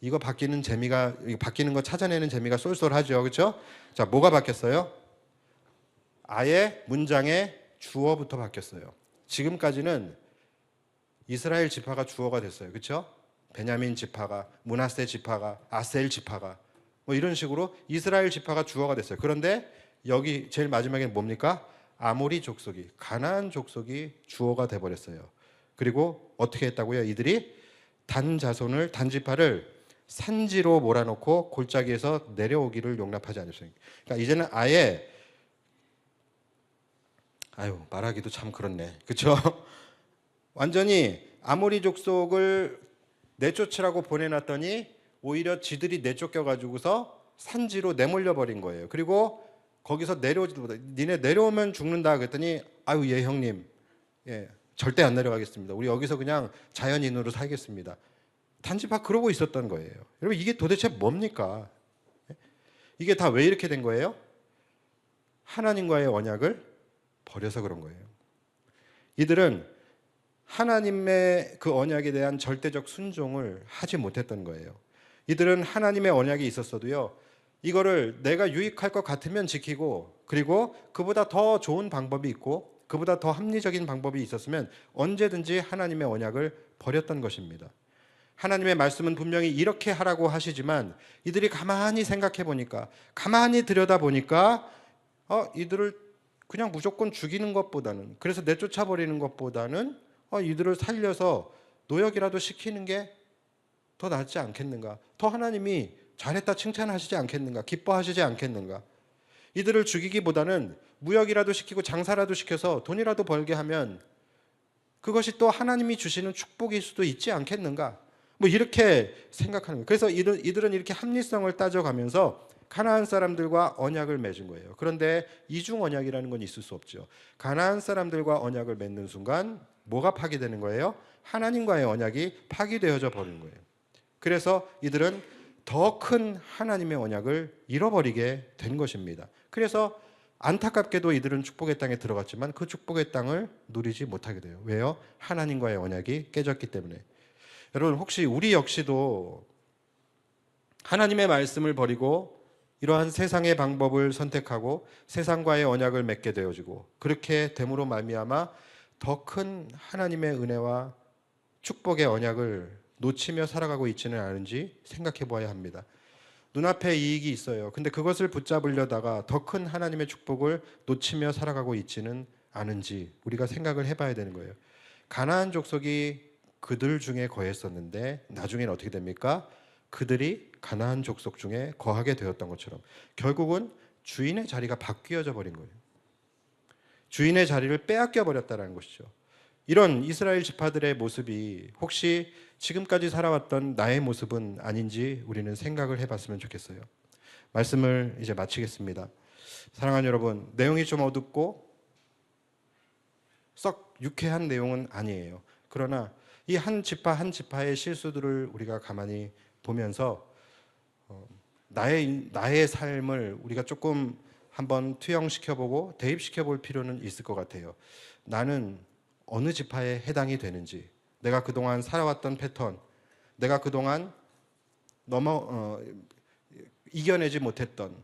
이거 바뀌는 재미가, 이거 바뀌는 거 찾아내는 재미가 쏠쏠하죠, 그렇죠? 자, 뭐가 바뀌었어요? 아예 문장의 주어부터 바뀌었어요. 지금까지는 이스라엘 지파가 주어가 됐어요, 그렇죠? 베냐민 지파가, 므낫세 지파가, 아셀 지파가, 뭐 이런 식으로 이스라엘 지파가 주어가 됐어요. 그런데 여기 제일 마지막에 뭡니까? 아모리 족속이, 가나안 족속이 주어가 돼버렸어요. 그리고 어떻게 했다고요? 이들이 단 자손을, 단 지파를 산지로 몰아넣고 골짜기에서 내려오기를 용납하지 않았어요. 그러니까 이제는 아예, 아유, 말하기도 참 그렇네, 그렇죠? 완전히 아모리 족속을 내쫓으라고 보내놨더니 오히려 지들이 내쫓겨 가지고서 산지로 내몰려 버린 거예요. 그리고 거기서 내려오지도 못해. 니네 내려오면 죽는다 그랬더니 아유, 예 형님, 예, 절대 안 내려가겠습니다. 우리 여기서 그냥 자연인으로 살겠습니다. 단지파 그러고 있었던 거예요. 여러분, 이게 도대체 뭡니까? 이게 다 왜 이렇게 된 거예요? 하나님과의 언약을 버려서 그런 거예요. 이들은 하나님의 그 언약에 대한 절대적 순종을 하지 못했던 거예요. 이들은 하나님의 언약이 있었어도요, 이거를 내가 유익할 것 같으면 지키고, 그리고 그보다 더 좋은 방법이 있고 그보다 더 합리적인 방법이 있었으면 언제든지 하나님의 언약을 버렸던 것입니다. 하나님의 말씀은 분명히 이렇게 하라고 하시지만 이들이 가만히 생각해 보니까, 가만히 들여다 보니까 이들을 그냥 무조건 죽이는 것보다는, 그래서 내쫓아 버리는 것보다는 이들을 살려서 노역이라도 시키는 게 더 낫지 않겠는가? 더 하나님이 잘했다 칭찬하시지 않겠는가? 기뻐하시지 않겠는가? 이들을 죽이기보다는 무역이라도 시키고 장사라도 시켜서 돈이라도 벌게 하면 그것이 또 하나님이 주시는 축복일 수도 있지 않겠는가? 뭐 이렇게 생각하는 거예요. 그래서 이들은 이렇게 합리성을 따져가면서 가나안 사람들과 언약을 맺은 거예요. 그런데 이중 언약이라는 건 있을 수 없죠. 가나안 사람들과 언약을 맺는 순간 뭐가 파기되는 거예요? 하나님과의 언약이 파기되어져 버리는 거예요. 그래서 이들은 더 큰 하나님의 언약을 잃어버리게 된 것입니다. 그래서 안타깝게도 이들은 축복의 땅에 들어갔지만 그 축복의 땅을 누리지 못하게 돼요. 왜요? 하나님과의 언약이 깨졌기 때문에. 여러분, 혹시 우리 역시도 하나님의 말씀을 버리고 이러한 세상의 방법을 선택하고 세상과의 언약을 맺게 되어지고, 그렇게 됨으로 말미암아 더 큰 하나님의 은혜와 축복의 언약을 놓치며 살아가고 있지는 않은지 생각해 보아야 합니다. 눈앞에 이익이 있어요. 근데 그것을 붙잡으려다가 더 큰 하나님의 축복을 놓치며 살아가고 있지는 않은지 우리가 생각을 해봐야 되는 거예요. 가나안 족속이 그들 중에 거했었는데 나중에는 어떻게 됩니까? 그들이 가나안 족속 중에 거하게 되었던 것처럼 결국은 주인의 자리가 바뀌어져 버린 거예요. 주인의 자리를 빼앗겨 버렸다는 것이죠. 이런 이스라엘 지파들의 모습이 혹시 지금까지 살아왔던 나의 모습은 아닌지 우리는 생각을 해봤으면 좋겠어요. 말씀을 이제 마치겠습니다. 사랑하는 여러분, 내용이 좀 어둡고 썩 유쾌한 내용은 아니에요. 그러나 이 한 지파 한 지파의 실수들을 우리가 가만히 보면서 나의 삶을 우리가 조금 한번 투영시켜보고 대입시켜 볼 필요는 있을 것 같아요. 나는 어느 지파에 해당이 되는지, 내가 그동안 살아왔던 패턴, 내가 그동안 이겨내지 못했던,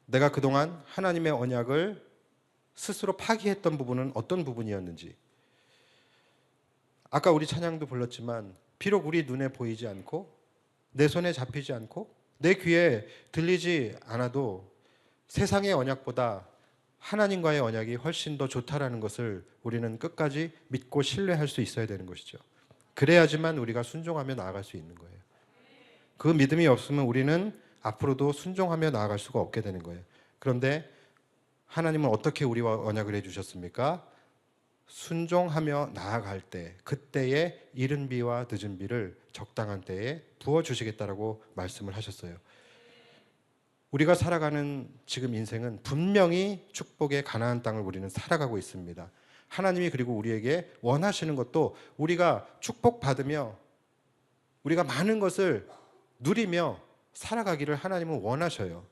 내가 그동안 하나님의 언약을 스스로 파기했던 부분은 어떤 부분이었는지. 아까 우리 찬양도 불렀지만 비록 우리 눈에 보이지 않고 내 손에 잡히지 않고 내 귀에 들리지 않아도 세상의 언약보다 하나님과의 언약이 훨씬 더 좋다라는 것을 우리는 끝까지 믿고 신뢰할 수 있어야 되는 것이죠. 그래야지만 우리가 순종하며 나아갈 수 있는 거예요. 그 믿음이 없으면 우리는 앞으로도 순종하며 나아갈 수가 없게 되는 거예요. 그런데 하나님은 어떻게 우리와 언약을 해주셨습니까? 순종하며 나아갈 때, 그때의 이른 비와 늦은 비를 적당한 때에 부어주시겠다라고 말씀을 하셨어요. 우리가 살아가는 지금 인생은 분명히 축복의 가나안 땅을 우리는 살아가고 있습니다. 하나님이 그리고 우리에게 원하시는 것도 우리가 축복받으며 우리가 많은 것을 누리며 살아가기를 하나님은 원하셔요.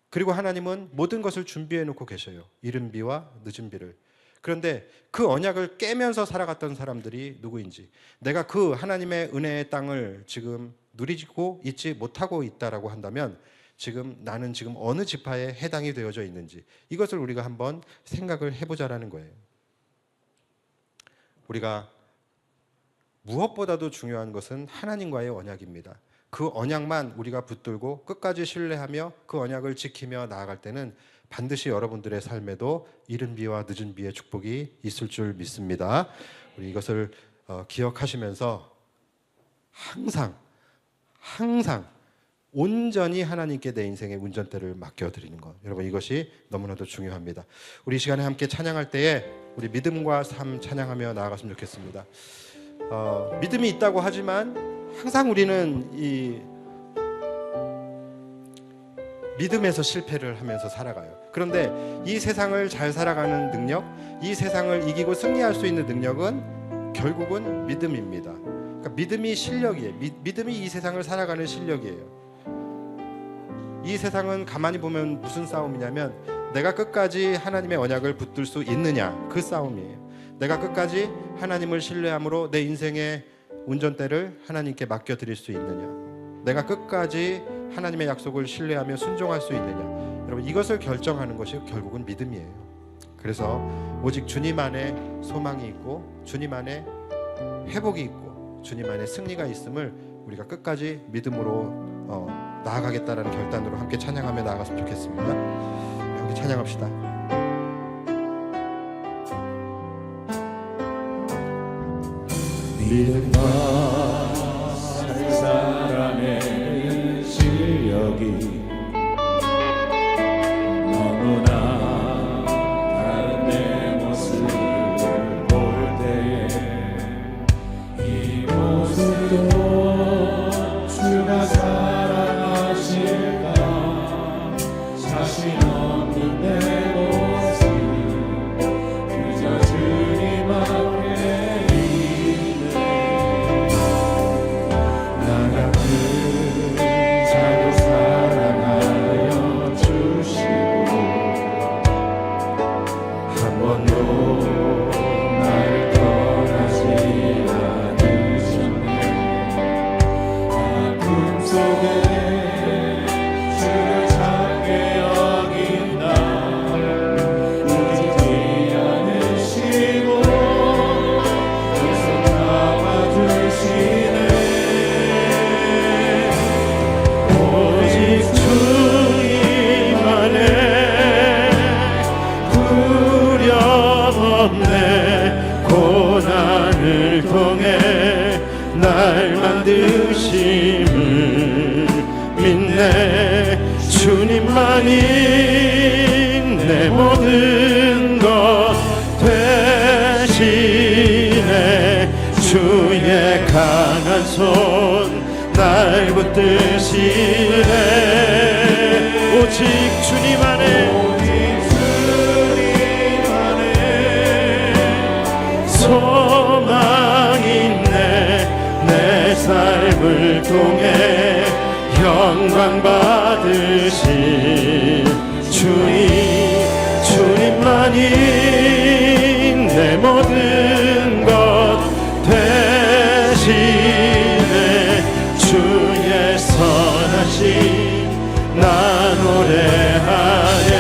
그리고 하나님은 모든 것을 준비해 놓고 계셔요. 이른 비와 늦은 비를. 그런데 그 언약을 깨면서 살아갔던 사람들이 누구인지, 내가 그 하나님의 은혜의 땅을 지금 누리고 있지 못하고 있다라고 한다면 나는 지금 어느 지파에 해당이 되어져 있는지, 이것을 우리가 한번 생각을 해보자라는 거예요. 우리가 무엇보다도 중요한 것은 하나님과의 언약입니다. 그 언약만 우리가 붙들고 끝까지 신뢰하며 그 언약을 지키며 나아갈 때는 반드시 여러분들의 삶에도 이른 비와 늦은 비의 축복이 있을 줄 믿습니다. 우리 이것을 기억하시면서 항상 온전히 하나님께 내 인생의 운전대를 맡겨드리는 것, 여러분 이것이 너무나도 중요합니다. 우리 이 시간에 함께 찬양할 때에 우리 믿음과 삶 찬양하며 나아갔으면 좋겠습니다. 믿음이 있다고 하지만 항상 우리는 이 믿음에서 실패를 하면서 살아가요. 그런데 이 세상을 잘 살아가는 능력, 이 세상을 이기고 승리할 수 있는 능력은 결국은 믿음입니다. 그러니까 믿음이 실력이에요. 믿음이 이 세상을 살아가는 실력이에요. 이 세상은 가만히 보면 무슨 싸움이냐면, 내가 끝까지 하나님의 언약을 붙들 수 있느냐, 그 싸움이에요. 내가 끝까지 하나님을 신뢰함으로 내 인생의 운전대를 하나님께 맡겨드릴 수 있느냐, 내가 끝까지 하나님의 약속을 신뢰하며 순종할 수 있느냐, 여러분 이것을 결정하는 것이 결국은 믿음이에요. 그래서 오직 주님 안에 소망이 있고 주님 안에 회복이 있고 주님 안에 승리가 있음을 우리가 끝까지 믿음으로 나아가겠다라는 결단으로 함께 찬양하며 나아갔으면 좋겠습니다. 함께 찬양합시다. 믿음과 살아내는 실력이 너무나 다른 내 모습을 볼 때에 이 모습도 주가 사랑하실까, 자신 없는 내 모습 그저 주님 앞에 고난을 통해 날 만드심을 믿네. 주님만이 내 모든 것 되시네. 주의 강한 손 날 붙드시네. 오직 주님 안에 소망 있네. 내 삶을 통해 영광 받으신 주님만이 내 모든 것 되시네. 주의 선하심 나 노래하네.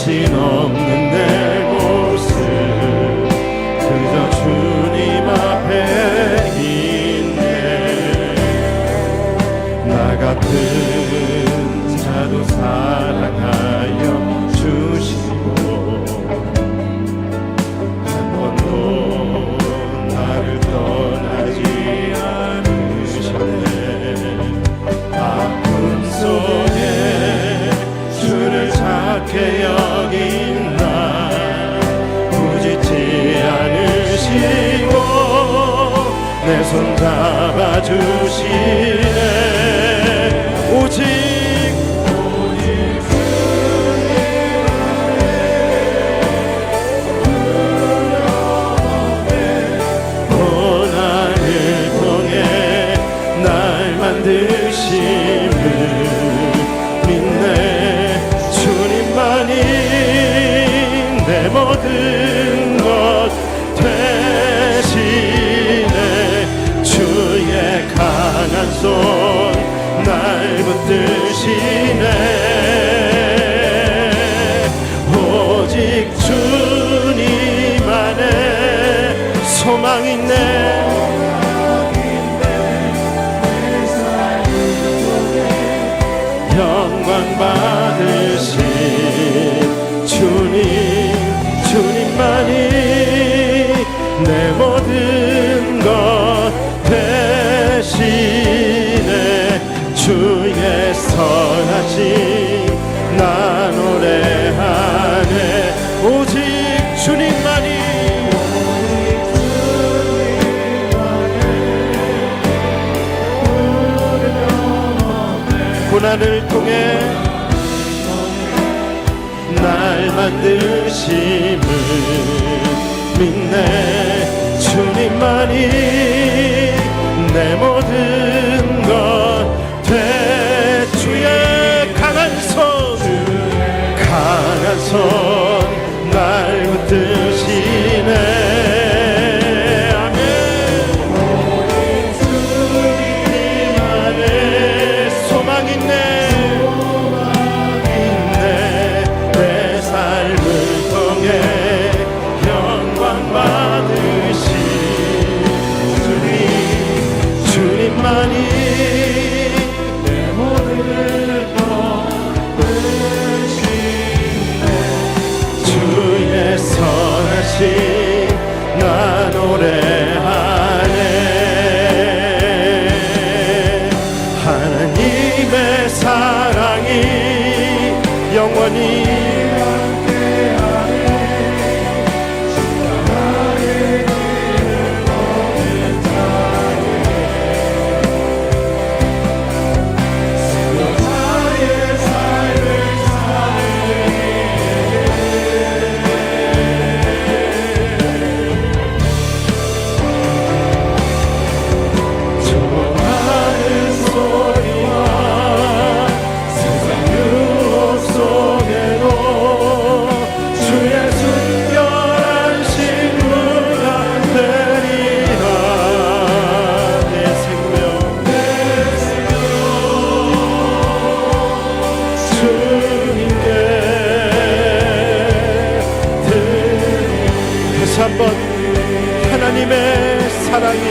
자신 없는 내 모습 그저 주님 앞에 있네. 나 같은 자도 사랑하여 주시고 한 번도 나를 떠나지 않으셨네. 아픔 속에 주를 찾게 여긴 나 부짓지 않으시고 내 손 잡아주시네. 오직 고난을 통해 날 만드심을 믿네. 주님만이 내 모든 것 되시네. 주의 강한 손 날 붙드시네. 오직 주님 안에 소망 있네. 영광 받으신 주님, 주님만이 내 모든 것 되시네. 주의 선하심 나 노래하네. 오직 주님만이 고난을 통해 날 만드심을 믿네. 주님만이 내 모든 것 돼. 주의 강한 손 날 붙드시네. 아멘. 주님 안에 소망 있네. 내 삶을 통해 영광 받으신 주님만이 내 모든 것 되시네. 주의 선하심 나 노래하네. 하나님의 사랑이 영원히 함께하네. 십자가의 길을 걷는 자의 삶을 사는 좋아하는 소리와 세상 유혹 속에도 주의 순결한 신부가 되리라. 내 생명 주님께 드리리. 다시 한번 하나님의 사랑이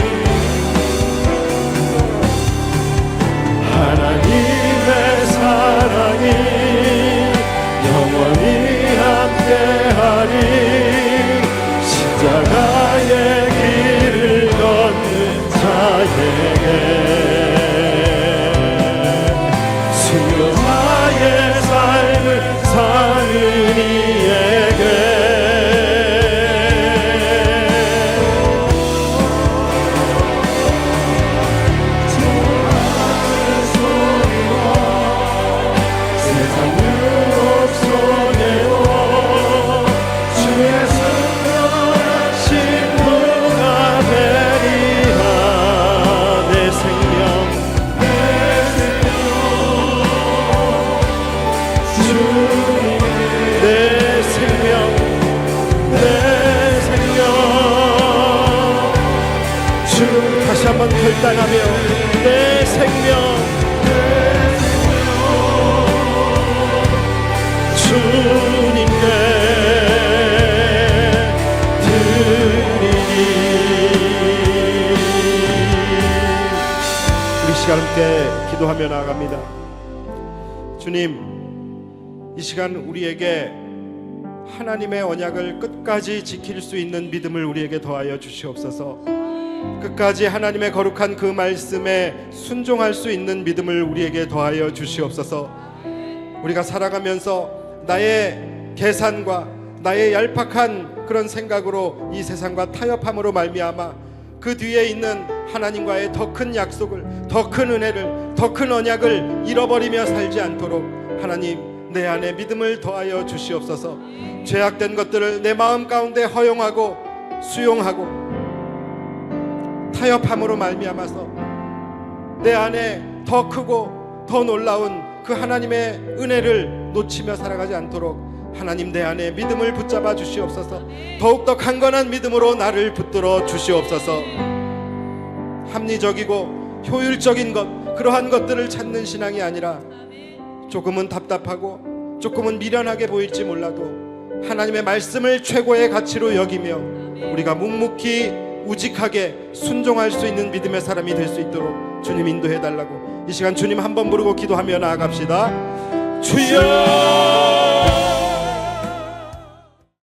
하나님의 사랑이 영원히 함께하리. 십자가의 길을 걷는 자에게 순교자의 삶을 사는 이에게 세상 유혹 속에도 주의 순결한 신부가 되리라. 내 생명 주님 내 생명 주 다시 한번 결단하며 내 생명 주님께 시간 함께 기도하며 나아갑니다. 주님, 이 시간 우리에게 하나님의 언약을 끝까지 지킬 수 있는 믿음을 우리에게 더하여 주시옵소서. 끝까지 하나님의 거룩한 그 말씀에 순종할 수 있는 믿음을 우리에게 더하여 주시옵소서. 우리가 살아가면서 나의 계산과 나의 얄팍한 그런 생각으로 이 세상과 타협함으로 말미암아 그 뒤에 있는 하나님과의 더 큰 약속을, 더 큰 은혜를, 더 큰 언약을 잃어버리며 살지 않도록 하나님, 내 안에 믿음을 더하여 주시옵소서. 죄악된 것들을 내 마음 가운데 허용하고 수용하고 타협함으로 말미암아서 내 안에 더 크고 더 놀라운 그 하나님의 은혜를 놓치며 살아가지 않도록 하나님, 내 안에 믿음을 붙잡아 주시옵소서. 더욱더 강건한 믿음으로 나를 붙들어 주시옵소서. 합리적이고 효율적인 것, 그러한 것들을 찾는 신앙이 아니라 조금은 답답하고 조금은 미련하게 보일지 몰라도 하나님의 말씀을 최고의 가치로 여기며 우리가 묵묵히 우직하게 순종할 수 있는 믿음의 사람이 될 수 있도록 주님 인도해 달라고 이 시간 주님 한번 부르고 기도하며 나아갑시다. 주여